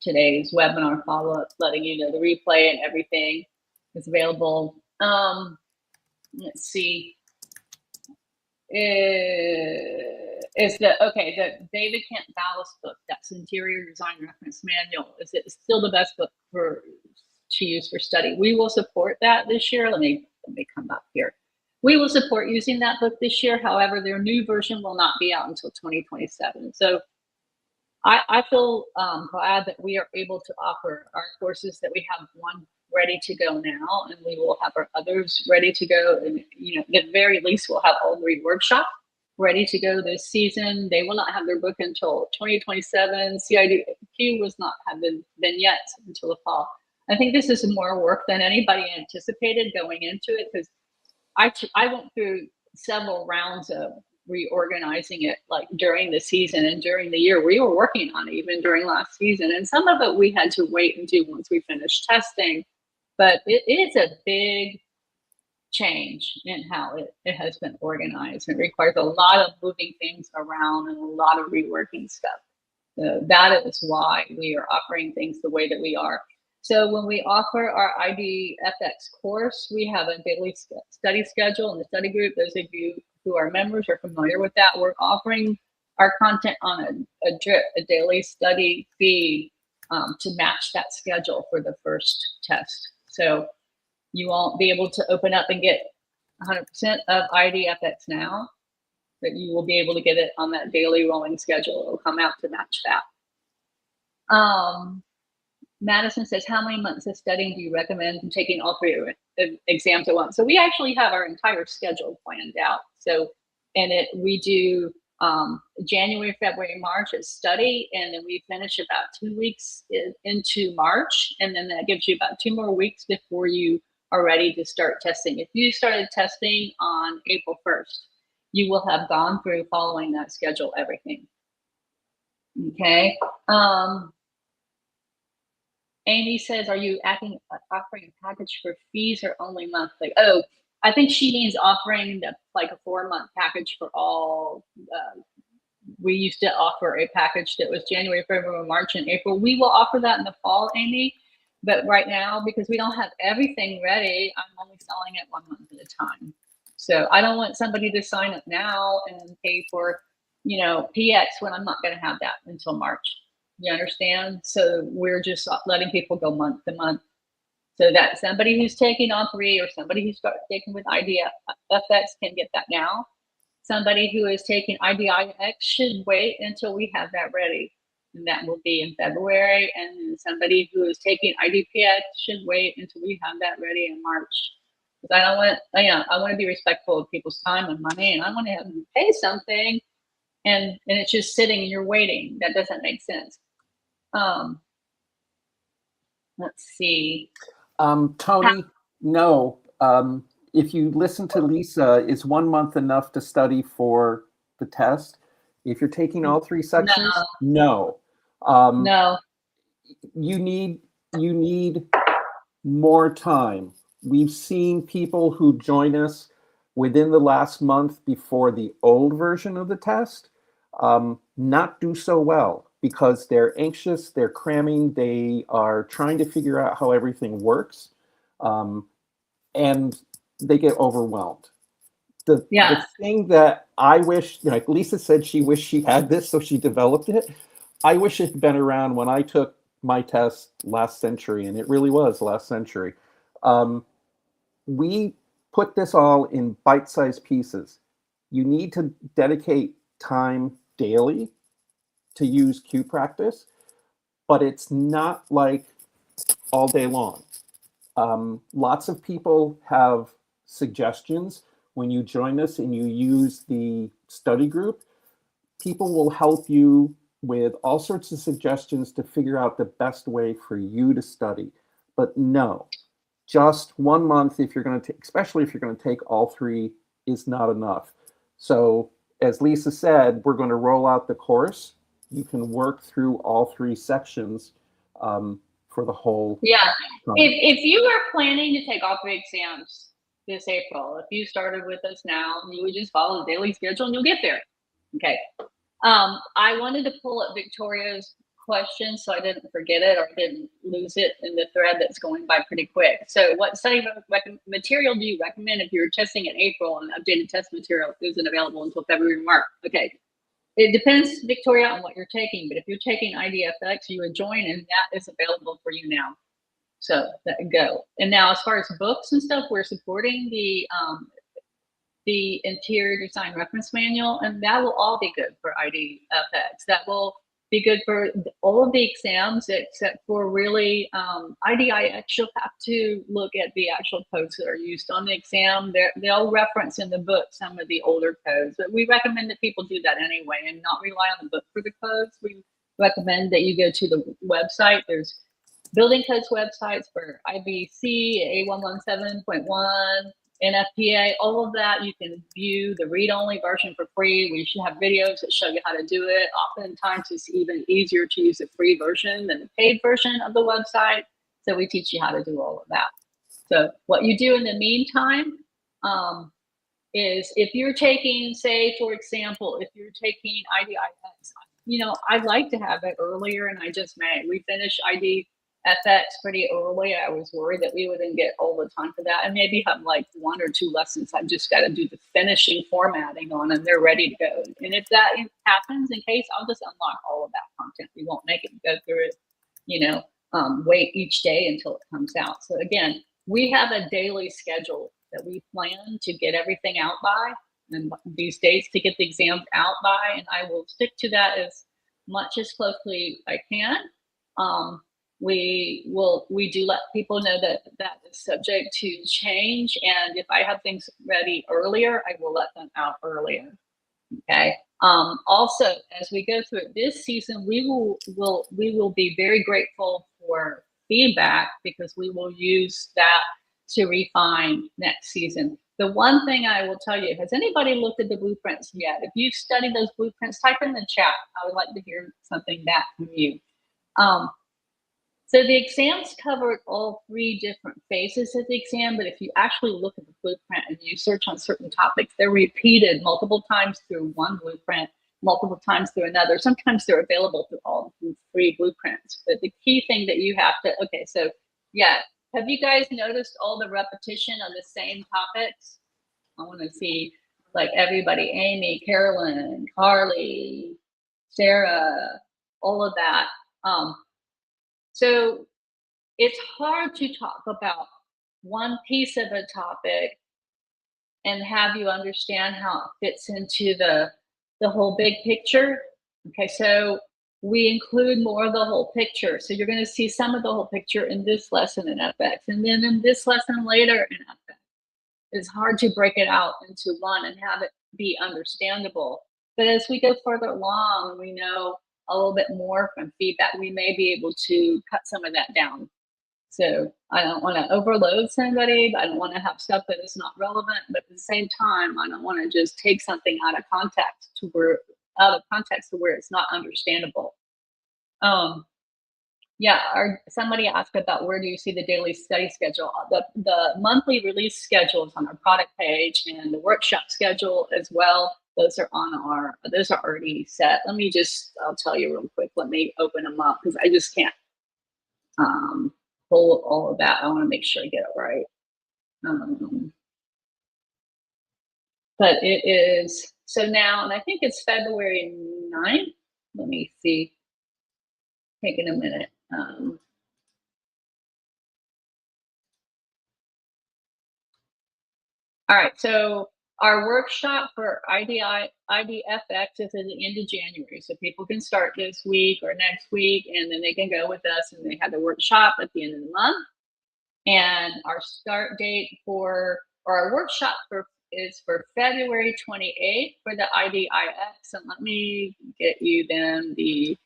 today's webinar follow-up, letting you know the replay and everything is available. Let's see. Is the David Kent Ballas book, that's Interior Design Reference Manual, is it still the best book to use for study? We will support that this year. Let me come up here. We will support using that book this year. However, their new version will not be out until 2027. So I feel glad that we are able to offer our courses, that we have one ready to go now, and we will have our others ready to go. And at the very least, we'll have all 3 workshops ready to go this season. They will not have their book until 2027. CIDQ was not have been yet until the fall. I think this is more work than anybody anticipated going into it, because I went through several rounds of reorganizing it, like during the season and during the year. We were working on it even during last season, and some of it we had to wait and do once we finished testing. But it is a big change in how it has been organized. It requires a lot of moving things around and a lot of reworking stuff. So that is why we are offering things the way that we are. So when we offer our IDFX course, we have a daily study schedule in the study group. Those of you who are members are familiar with that. We're offering our content on a daily study feed to match that schedule for the first test. So You won't be able to open up and get 100% of IDFX now, but you will be able to get it on that daily rolling schedule. It'll come out to match that. Madison says, how many months of studying do you recommend from taking all 3 exams at once? So we actually have our entire schedule planned out. So, and we do January, February, March is study, and then we finish about 2 weeks into March, and then that gives you about 2 more weeks before you are ready to start testing. If you started testing on April 1st, you will have gone through following that schedule, everything. Okay. Amy says, are you offering a package for fees or only monthly? Oh, I think she means offering like a 4-month package for all. We used to offer a package that was January, February, March, and April. We will offer that in the fall, Amy. But right now, because we don't have everything ready, I'm only selling it 1 month at a time. So I don't want somebody to sign up now and pay for, PX when I'm not going to have that until March. You understand? So we're just letting people go month to month. So that somebody who's taking all 3 or somebody who's taking with IDFX can get that now. Somebody who is taking IDIX should wait until we have that ready. And that will be in February. And then somebody who is taking IDPX should wait until we have that ready in March. Because I don't want, I want to be respectful of people's time and money, and I want to have them pay something, and it's just sitting and you're waiting. That doesn't make sense. Let's see. Tony, no. If you listen to Lisa, is 1 month enough to study for the test? If you're taking all 3 sections, no. No. You need more time. We've seen people who join us within the last month before the old version of the test not do so well because they're anxious, they're cramming, they are trying to figure out how everything works, and they get overwhelmed. The thing that I wish, like Lisa said, she wished she had this, so she developed it. I wish it had been around when I took my test last century, and it really was last century. We put this all in bite-sized pieces. You need to dedicate time daily to use Q practice, but it's not like all day long. Lots of people have suggestions. When you join us and you use the study group, people will help you with all sorts of suggestions to figure out the best way for you to study. But no, just 1 month, if you're going to, especially if you're going to take all 3, is not enough. So as Lisa said, we're going to roll out the course. You can work through all 3 sections for the whole. Yeah. If you are planning to take all 3 exams this April, if you started with us now, you would just follow the daily schedule and you'll get there. Okay. I wanted to pull up Victoria's question so I didn't forget it or didn't lose it in the thread that's going by pretty quick. So what study material do you recommend if you're testing in April and updated test material isn't available until February or March? Okay. It depends, Victoria, on what you're taking, but if you're taking IDFX, you would join and that is available for you now. So go. And now as far as books and stuff, we're supporting the interior design reference manual, and that will all be good for IDFX. That will be good for all of the exams except for really IDIX. You'll have to look at the actual codes that are used on the exam. They'll reference in the book some of the older codes, but we recommend that people do that anyway and not rely on the book for the codes. We recommend that you go to the website. There's building codes websites for IBC, A117.1, NFPA, all of that. You can view the read-only version for free. We should have videos that show you how to do it. Oftentimes, it's even easier to use the free version than the paid version of the website. So we teach you how to do all of that. So what you do in the meantime is if you're taking, say, for example, if you're taking IDIX, I'd like to have it earlier, and I just may. We finished IDFX pretty early. I was worried that we wouldn't get all the time for that, and maybe have like 1 or 2 lessons. I've just got to do the finishing formatting on, and they're ready to go. And if that happens, in case, I'll just unlock all of that content. We won't make it go through it, wait each day until it comes out. So again, we have a daily schedule that we plan to get everything out by, and these dates to get the exams out by, and I will stick to that as much as closely I can. We do let people know that that is subject to change, and if I have things ready earlier, I will let them out earlier. Okay. Also, as we go through it this season, we will be very grateful for feedback, because we will use that to refine next season. The one thing I will tell you, has anybody looked at the blueprints yet? If you've studied those blueprints, type in the chat. I would like to hear something back from you. So the exams covered all 3 different phases of the exam, but if you actually look at the blueprint and you search on certain topics, they're repeated multiple times through one blueprint, multiple times through another. Sometimes they're available through all 3 blueprints. But the key thing that you have to, okay, so yeah, have you guys noticed all the repetition of the same topics? I want to see like everybody, Amy, Carolyn, Carly, Sarah, all of that. So it's hard to talk about one piece of a topic and have you understand how it fits into the whole big picture. Okay, so we include more of the whole picture. So you're going to see some of the whole picture in this lesson in FX, and then in this lesson later in FX. It's hard to break it out into one and have it be understandable. But as we go further along, we know a little bit more from feedback, we may be able to cut some of that down. So I don't want to overload somebody. I don't want to have stuff that is not relevant, but at the same time, I don't want to just take something out of context to where it's not understandable. Yeah, somebody asked about where do you see the daily study schedule. The monthly release schedule is on our product page, and the workshop schedule as well. Those are already set. I'll tell you real quick. Let me open them up, because I just can't pull all of that. I want to make sure I get it right. But it is, so now, and I think it's February 9th. Let me see, taking a minute. All right, so our workshop for IDFX is at the end of January. So people can start this week or next week, and then they can go with us, and they have the workshop at the end of the month. And our start date for, or our workshop is for February 28th for the IDIX. And let me get you then the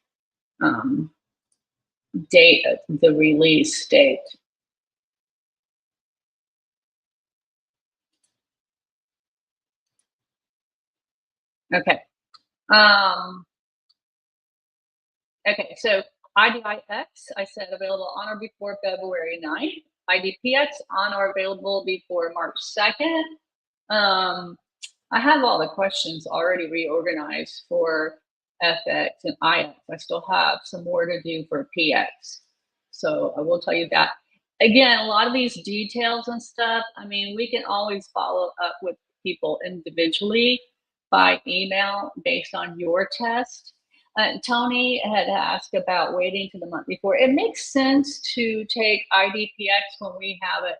date of the release date. Okay. Okay, so IDIX, I said available on or before February 9th. IDPX on or available before March 2nd. I have all the questions already reorganized for FX and IX. I still have some more to do for PX. So I will tell you that. Again, a lot of these details and stuff, I mean, we can always follow up with people individually by email based on your test. Tony had asked about waiting to the month before. It makes sense to take IDPX when we have it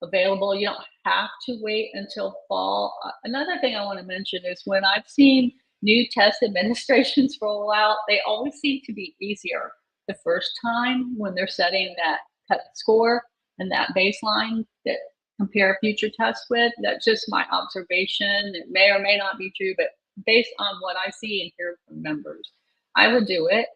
available. You don't have to wait until fall. Another thing I want to mention is when I've seen new test administrations roll out, they always seem to be easier the first time when they're setting that cut score and that baseline that compare future tests with. That's just my observation. It may or may not be true, but based on what I see and hear from members, I would do it.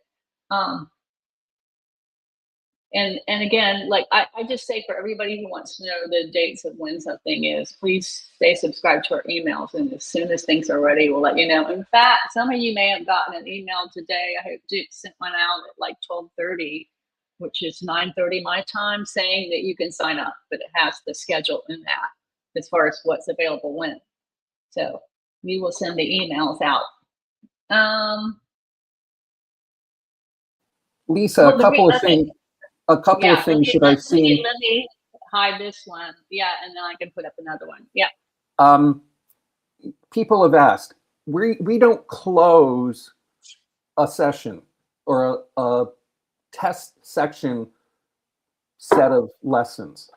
And again, like I just say for everybody who wants to know the dates of when something is, please stay subscribed to our emails, and as soon as things are ready, we'll let you know. In fact, some of you may have gotten an email today. I hope Duke sent one out at like 12:30, which is 9:30 my time, saying that you can sign up, but it has the schedule in that as far as what's available when. So we will send the emails out. Lisa, a couple of things that I've seen. Let me hide this one. Yeah, and then I can put up another one. Yeah. People have asked, we don't close a session or a test section set of lessons.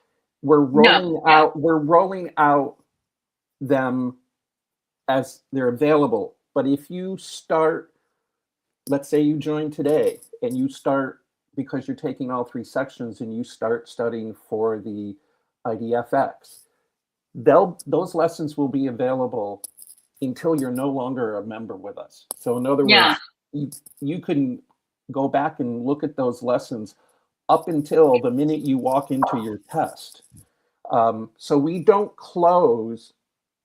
We're No, yeah. rolling out them as they're available. But if you start, let's say you join today and you start because you're taking all 3 sections and you start studying for the IDFX, those lessons will be available until you're no longer a member with us. So in other Yeah. words, you can go back and look at those lessons up until the minute you walk into your test. So we don't close,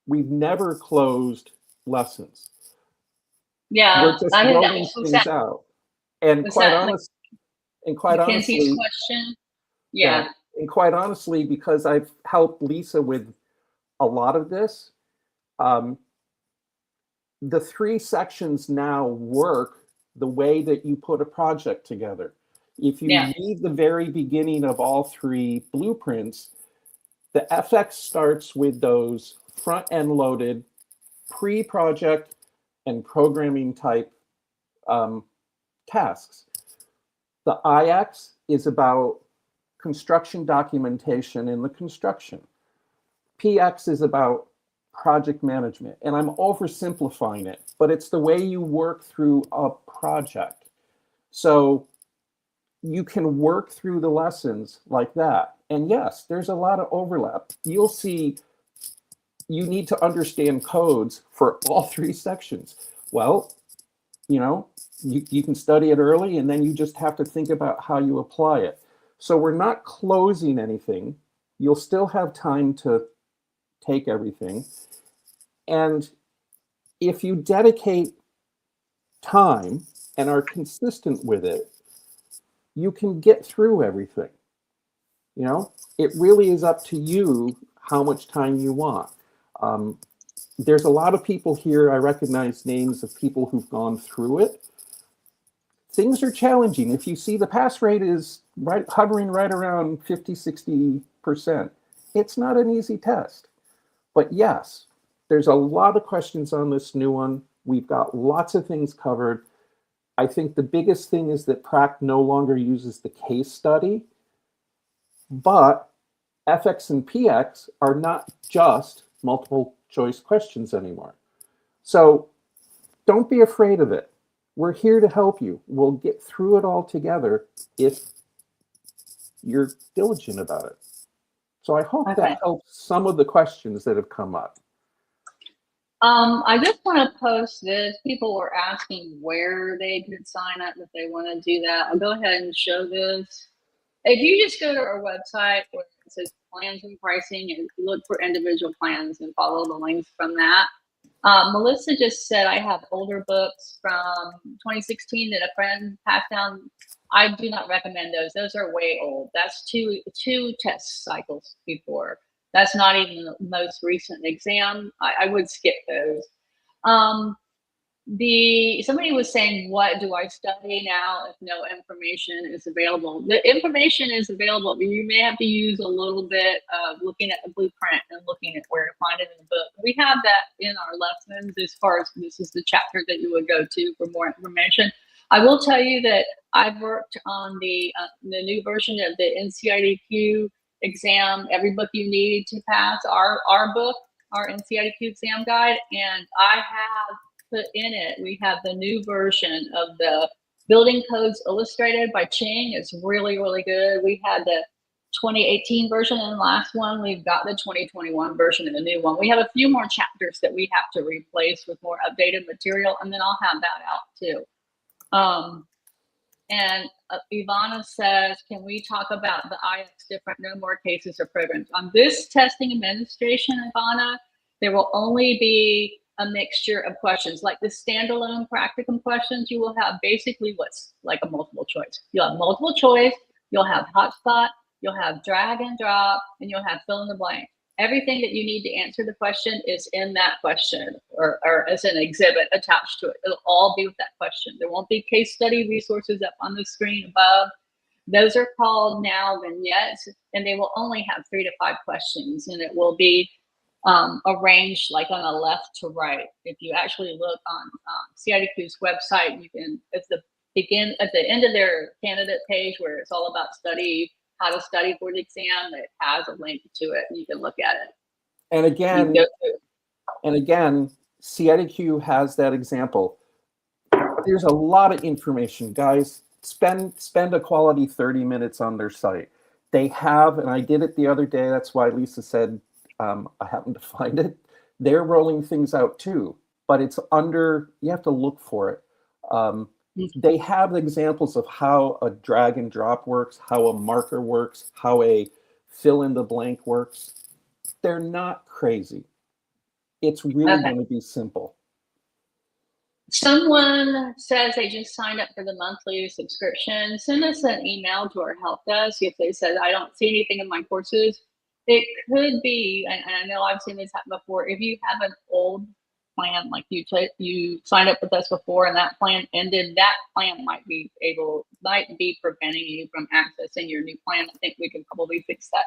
we've never closed lessons. Yeah. We're just I think that rolling was things that out. And was quite that honest, and quite Mackenzie's honestly, question? yeah, Yeah. and quite honestly, because I've helped Lisa with a lot of this, um, the 3 sections now work the way that you put a project together. If you Yeah. read the very beginning of all 3 blueprints, the FX starts with those front-end loaded pre-project and programming type tasks. The IX is about construction documentation in the construction. PX is about project management. And I'm oversimplifying it, but it's the way you work through a project. So you can work through the lessons like that. And yes, there's a lot of overlap. You'll see you need to understand codes for all 3 sections. Well, you can study it early and then you just have to think about how you apply it. So we're not closing anything. You'll still have time to take everything. And if you dedicate time and are consistent with it, you can get through everything. It really is up to you how much time you want. There's a lot of people here, I recognize names of people who've gone through it. Things are challenging. If you see the pass rate is hovering right around 50, 60%, it's not an easy test. But yes, there's a lot of questions on this new one. We've got lots of things covered. I think the biggest thing is that PRAC no longer uses the case study, but FX and PX are not just multiple choice questions anymore. So don't be afraid of it. We're here to help you. We'll get through it all together if you're diligent about it. So I hope that helps some of the questions that have come up. I just want to post this. People were asking where they could sign up if they want to do that. I'll go ahead and show this. If you just go to our website where it says plans and pricing and look for individual plans and follow the links from that. Melissa just said, I have older books from 2016 that a friend passed down. I do not recommend those. Those are way old. That's two test cycles before. That's not even the most recent exam. I would skip those. Somebody was saying, what do I study now if no information is available? The information is available, but you may have to use a little bit of looking at the blueprint and looking at where to find it in the book. We have that in our lessons as far as this is the chapter that you would go to for more information. I will tell you that I've worked on the new version of the NCIDQ exam, every book you need to pass, our book, our NCIDQ exam guide, and I have put in it, we have the new version of the building codes illustrated by Ching. It's really, really good. We had the 2018 version in the last one. We've got the 2021 version in the new one. We have a few more chapters that we have to replace with more updated material, and then I'll have that out too. And Ivana says, can we talk about the IDIX different no more cases or programs? On this testing administration, Ivana, there will only be a mixture of questions. Like the standalone practicum questions, you will have basically what's like a multiple choice. You'll have multiple choice, you'll have hotspot, you'll have drag and drop, and you'll have fill in the blank. Everything that you need to answer the question is in that question or as an exhibit attached to it. It'll all be with that question. There won't be case study resources up on the screen above. Those are called now vignettes, and they will only have 3 to 5 questions, and it will be arranged like on a left to right. If you actually look on CIDQ's website, you can, at the end of their candidate page where it's all about study how to study for the exam, that has a link to it, and you can look at it. And again, CIDQ has that example. There's a lot of information, guys. Spend a quality 30 minutes on their site. They have, and I did it the other day, that's why Lisa said I happened to find it. They're rolling things out too, but it's under, you have to look for it. They have examples of how a drag and drop works, how a marker works, how a fill in the blank works. They're not crazy. It's really going to be simple. Someone says they just signed up for the monthly subscription. Send us an email to our help desk if they said, I don't see anything in my courses. It could be, and I know I've seen this happen before, if you have an old plan, like you signed up with us before and that plan ended, that plan might be preventing you from accessing your new plan. I think we can probably fix that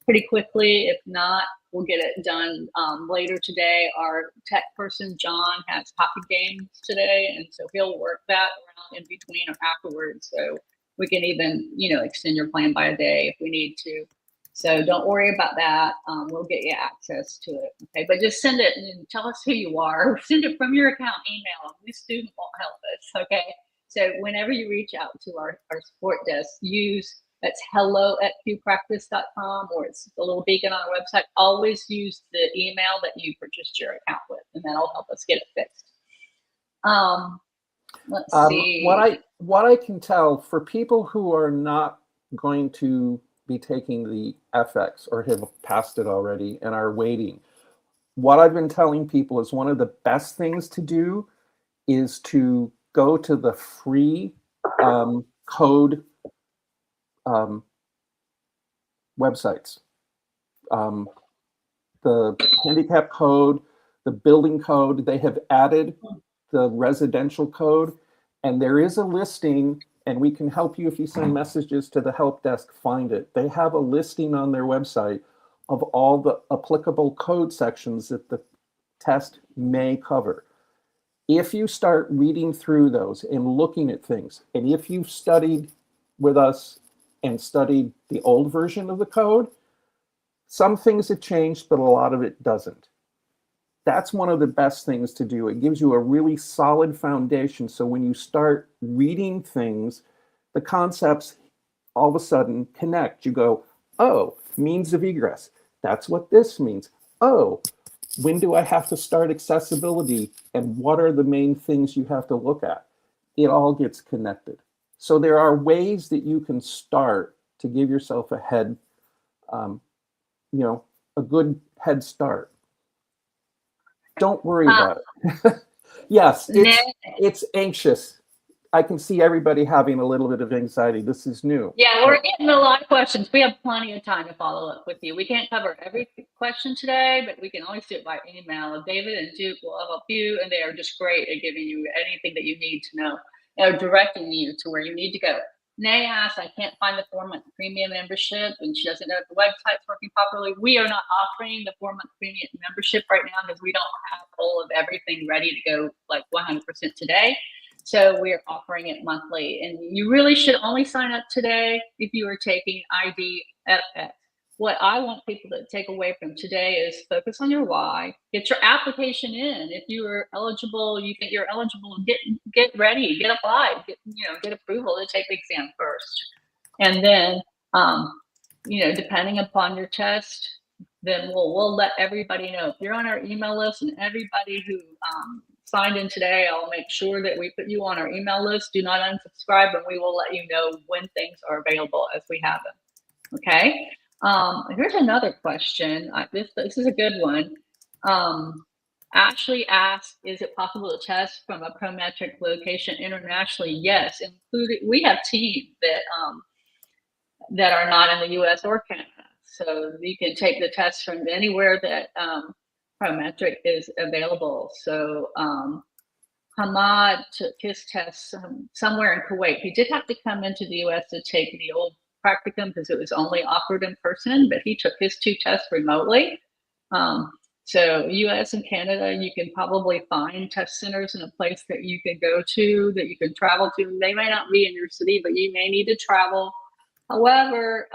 pretty quickly. If not, we'll get it done later today. Our tech person, John, has copy games today, and so he'll work that around in between or afterwards. So we can even, extend your plan by a day if we need to. So don't worry about that. We'll get you access to it. Okay, but just send it and tell us who you are. Send it from your account email. This student won't help us. Okay. So whenever you reach out to our support desk, that's hello@qpractice.com, or it's the little beacon on our website. Always use the email that you purchased your account with, and that'll help us get it fixed. Let's see. What I can tell for people who are not going to be taking the FX or have passed it already and are waiting, what I've been telling people is one of the best things to do is to go to the free code websites. The handicap code, the building code, they have added the residential code, and there is a listing, and we can help you if you send messages to the help desk, find it. They have a listing on their website of all the applicable code sections that the test may cover. If you start reading through those and looking at things, and if you've studied with us and studied the old version of the code, some things have changed, but a lot of it doesn't. That's one of the best things to do. It gives you a really solid foundation. So when you start reading things, the concepts all of a sudden connect. You go, oh, means of egress. That's what this means. Oh, when do I have to start accessibility? And what are the main things you have to look at? It all gets connected. So there are ways that you can start to give yourself a good head start. Don't worry about it. Yes, it's anxious. I can see everybody having a little bit of anxiety. This is new. Yeah, we're getting a lot of questions. We have plenty of time to follow up with you. We can't cover every question today, but we can always do it by email. David and Duke will help you, and they are just great at giving you anything that you need to know, or directing you to where you need to go. Nay asks, I can't find the 4-month premium membership, and she doesn't know if the website's working properly. We are not offering the 4-month premium membership right now because we don't have all of everything ready to go like 100% today. So we're offering it monthly, and you really should only sign up today if you are taking IDFX. What I want people to take away from today is focus on your why, get your application in. If you are eligible, you think you're eligible, get ready, get applied, get approval to take the exam first. And then, depending upon your test, then we'll let everybody know. If you're on our email list, and everybody who signed in today, I'll make sure that we put you on our email list. Do not unsubscribe, and we will let you know when things are available as we have them. Okay. Here's another question. This is a good one. Ashley asked, is it possible to test from a Prometric location internationally? Yes, including, we have teams that are not in the US or Canada. So you can take the test from anywhere that Prometric is available. So Hamad took his test somewhere in Kuwait. He did have to come into the US to take the old practicum because it was only offered in person, but he took his 2 tests remotely. So US and Canada, you can probably find test centers in a place that you can go to, that you can travel to. They may not be in your city, but you may need to travel However,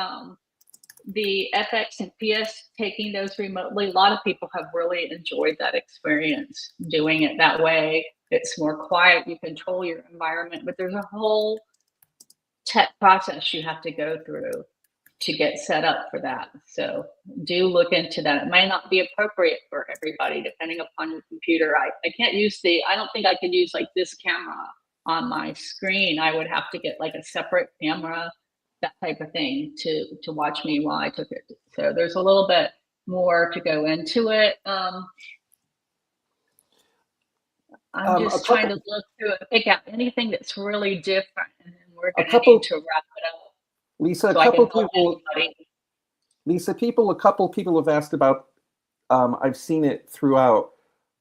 the FX and PS taking those remotely, a lot of people have really enjoyed that experience doing it that way. It's more quiet, you control your environment, but there's a whole tech process you have to go through to get set up for that. So do look into that. It may not be appropriate for everybody depending upon your computer. I can't use I don't think I could use like this camera on my screen. I would have to get like a separate camera, that type of thing to watch me while I took it. So there's a little bit more to go into it. I'm just trying to look through and pick out anything that's really different, and then we're going to need to wrap it up. Lisa, so a couple people have asked about, I've seen it throughout,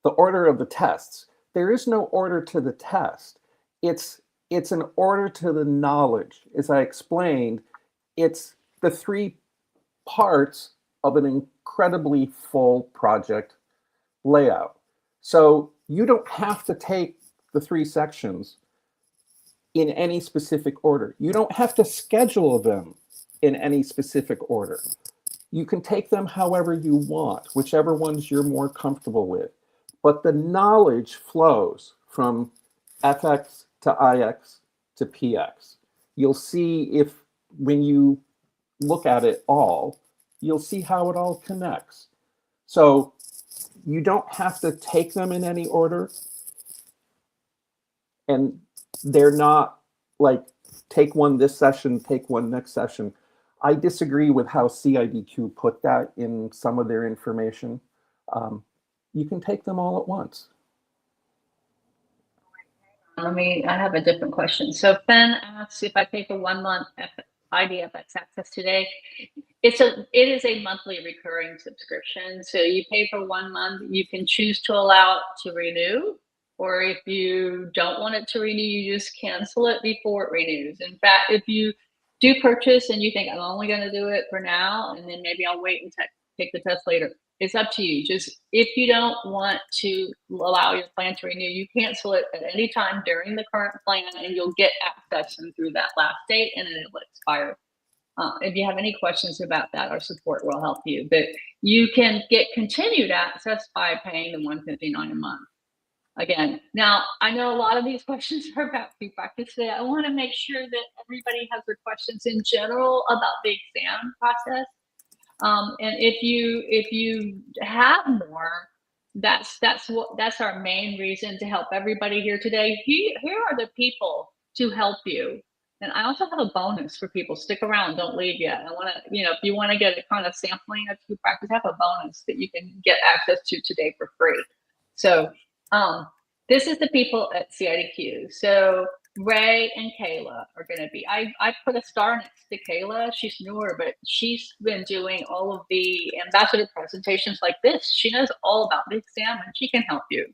the order of the tests. There is no order to the test. It's an order to the knowledge. As I explained, it's the 3 parts of an incredibly full project layout. So you don't have to take the 3 sections in any specific order. You don't have to schedule them in any specific order. You can take them however you want, whichever ones you're more comfortable with. But the knowledge flows from FX to IX to PX. You'll see when you look at it all, you'll see how it all connects. So you don't have to take them in any order. And they're not like, take one this session, take one next session. I disagree with how CIDQ put that in some of their information. You can take them all at once. I have a different question. So Ben asks if I pay for 1 month IDFX access today. It is a monthly recurring subscription. So you pay for 1 month, you can choose to allow it to renew, or if you don't want it to renew, you just cancel it before it renews. In fact, if you do purchase and you think I'm only going to do it for now, and then maybe I'll wait and take the test later, it's up to you. Just if you don't want to allow your plan to renew, you cancel it at any time during the current plan, and you'll get access through that last date, and then it will expire. If you have any questions about that, our support will help you. But you can get continued access by paying the $159 a month. Again, now I know a lot of these questions are about pre-practice today. I want to make sure that everybody has their questions in general about the exam process. And if you have more, that's our main reason to help everybody here today. Here are the people to help you. And I also have a bonus for people. Stick around, don't leave yet. I want to, if you want to get a kind of sampling of pre-practice, I have a bonus that you can get access to today for free. So this is the people at CIDQ. So Ray and Kayla are going to be, I put a star next to Kayla. She's newer, but she's been doing all of the ambassador presentations like this. She knows all about the exam and she can help you.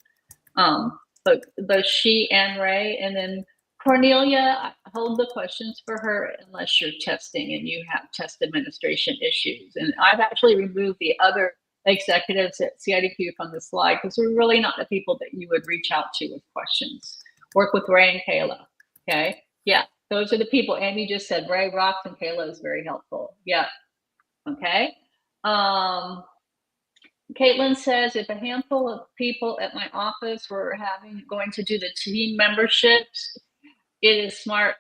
But she and Ray, and then Cornelia, hold the questions for her unless you're testing and you have test administration issues. And I've actually removed the other executives at CIDQ from the slide because we're really not the people that you would reach out to with questions. Work with Ray and Kayla. Okay. Yeah. Those are the people. Amy just said Ray rocks and Kayla is very helpful. Yeah. Okay. Caitlin says if a handful of people at my office were going to do the team memberships, it's not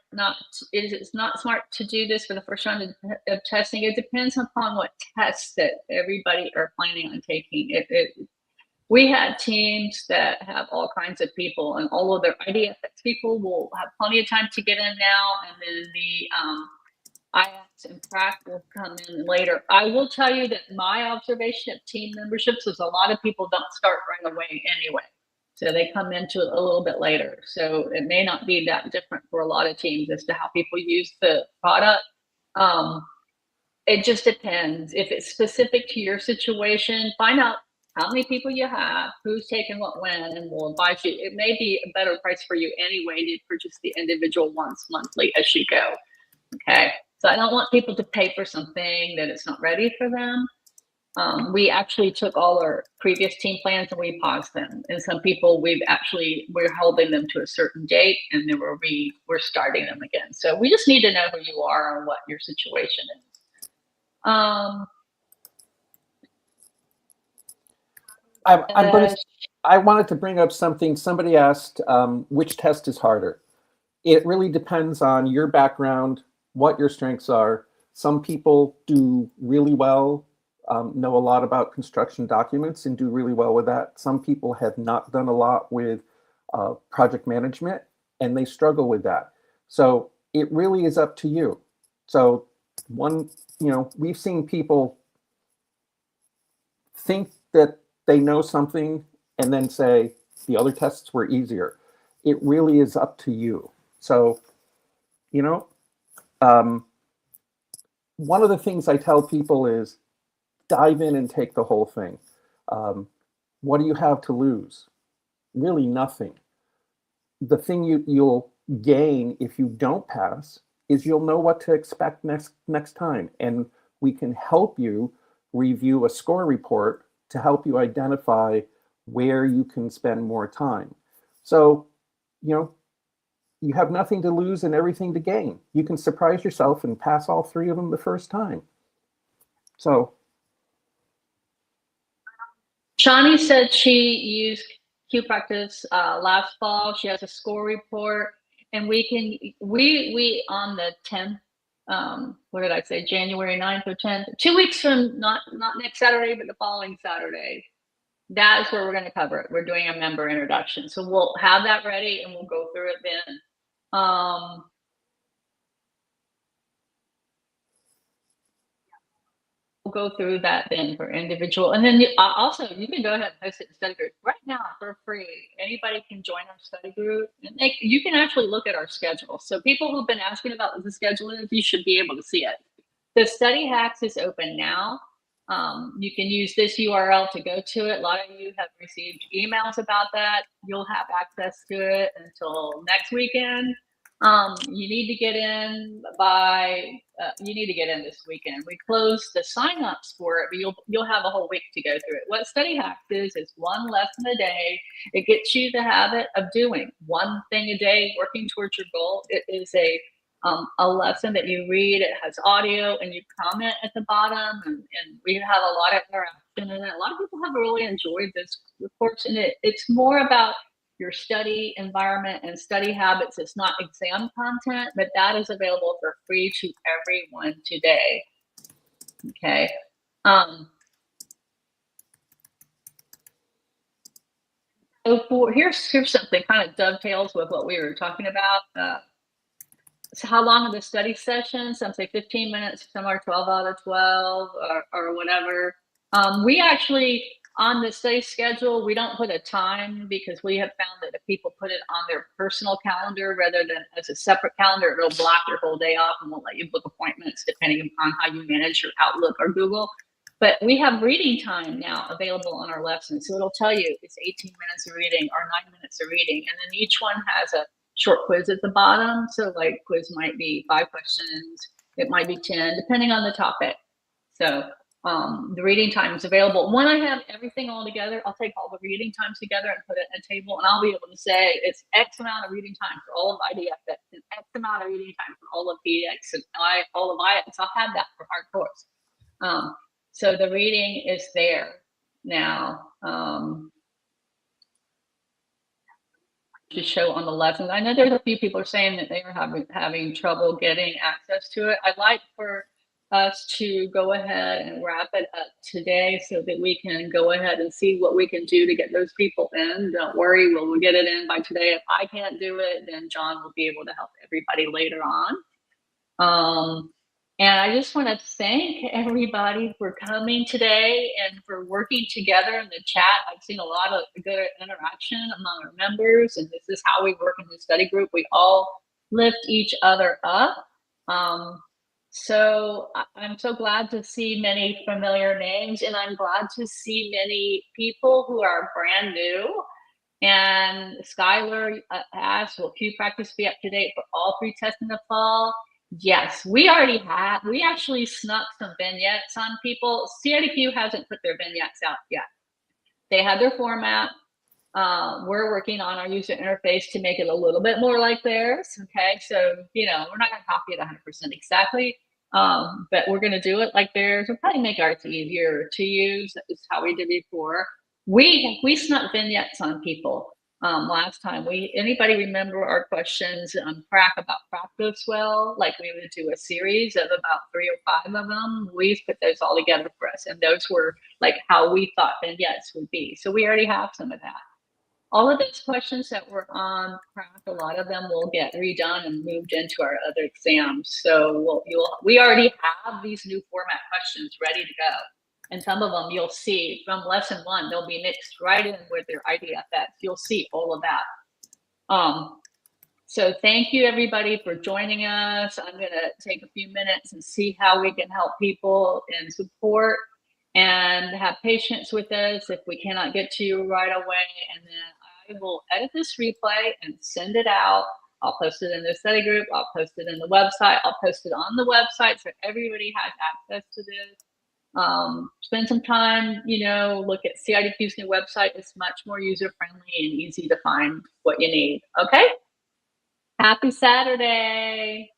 smart to do this for the first round of testing. It depends upon what tests that everybody are planning on taking. We had teams that have all kinds of people, and all of their IDFX people will have plenty of time to get in now, and then the IDIX and PRAC will come in later. I will tell you that my observation of team memberships is a lot of people don't start right away anyway. So they come into it a little bit later. So it may not be that different for a lot of teams as to how people use the product. It just depends. If it's specific to your situation, find out how many people you have, who's taking what when, and we'll advise you. It may be a better price for you anyway to purchase the individual once monthly as you go. Okay. So I don't want people to pay for something that it's not ready for them. We actually took all our previous team plans and we paused them. And some people we're holding them to a certain date, and then we're starting them again. So we just need to know who you are and what your situation is. I wanted to bring up something. Somebody asked, which test is harder? It really depends on your background, what your strengths are. Some people do really well, know a lot about construction documents and do really well with that. Some people have not done a lot with project management and they struggle with that. So it really is up to you. So we've seen people think that they know something and then say the other tests were easier. It really is up to you. So, one of the things I tell people is dive in and take the whole thing. What do you have to lose? Really nothing. The thing you'll gain if you don't pass is you'll know what to expect next time. And we can help you review a score report to help you identify where you can spend more time. So, you have nothing to lose and everything to gain. You can surprise yourself and pass all 3 of them the first time. So. Shawnee said she used QPractice last fall. She has a score report, and we on the 10th, what did I say, January 9th or 10th, 2 weeks from, not next Saturday, but the following Saturday. That is where we're going to cover it. We're doing a member introduction. So we'll have that ready and we'll go through it then. We'll go through that then for individual. And then also you can go ahead and post it in study group right now for free. Anybody can join our study group, and you can actually look at our schedule. So people who've been asking about what the schedule is, you should be able to see it. The Study Hacks is open now. You can use this URL to go to it. A lot of you have received emails about that. You'll have access to it until next weekend. You need to get in this weekend. We close the signups for it, but you'll have a whole week to go through it. What Study Hacks is one lesson a day. It gets you the habit of doing one thing a day, working towards your goal. It is a lesson that you read. It has audio, and you comment at the bottom, and we have a lot of interaction in it. A lot of people have really enjoyed this course, and it's more about your study environment and study habits. It's not exam content, but that is available for free to everyone today. Okay. So here's something kind of dovetails with what we were talking about. So how long are the study sessions? Some say 15 minutes, some are 12 out of 12 or whatever. We actually, on the study schedule, we don't put a time because we have found that if people put it on their personal calendar rather than as a separate calendar, it'll block your whole day off and won't let you book appointments depending upon how you manage your Outlook or Google. But we have reading time now available on our lessons. So it'll tell you it's 18 minutes of reading or 9 minutes of reading. And then each one has a short quiz at the bottom. So like quiz might be 5 questions. It might be 10, depending on the topic. So the reading time is available. When I have everything all together, I'll take all the reading times together and put it in a table, and I'll be able to say it's X amount of reading time for all of IDFX and X amount of reading time for all of PDX and all of IDIX. I'll have that for hard course. So the reading is there now. To show on the lessons. I know there's a few people are saying that they are having trouble getting access to it. I'd like for us to go ahead and wrap it up today so that we can go ahead and see what we can do to get those people in. Don't worry, we'll get it in by today. If I can't do it, then John will be able to help everybody later on. And I just want to thank everybody for coming today and for working together in the chat. I've seen a lot of good interaction among our members, and this is how we work in the study group. We all lift each other up. So I'm so glad to see many familiar names, and I'm glad to see many people who are brand new. And Skylar asked, will QPractice be up to date for all 3 tests in the fall? Yes, we actually snuck some vignettes on people. CIDQ hasn't put their vignettes out yet. They have their format. We're working on our user interface to make it a little bit more like theirs. Okay, so we're not going to copy it 100% exactly, but we're going to do it like theirs. We'll probably make ours easier to use. That's how we did before. We snuck vignettes on people last time. Anybody remember our questions on crack about practice well? Like we would do a series of about 3 or 5 of them. We put those all together for us, and those were like how we thought vignettes would be. So we already have some of that. All of those questions that were on crack, a lot of them will get redone and moved into our other exams. So we already have these new format questions ready to go. And some of them you'll see from lesson 1, they'll be mixed right in with their IDFX. You'll see all of that. So thank you everybody for joining us. I'm gonna take a few minutes and see how we can help people and support, and have patience with us if we cannot get to you right away. And then I will edit this replay and send it out. I'll post it in the study group. I'll post it in the website. I'll post it on the website so everybody has access to this. Spend some time, look at CIDQ's new website. It's much more user-friendly and easy to find what you need. Okay? Happy Saturday.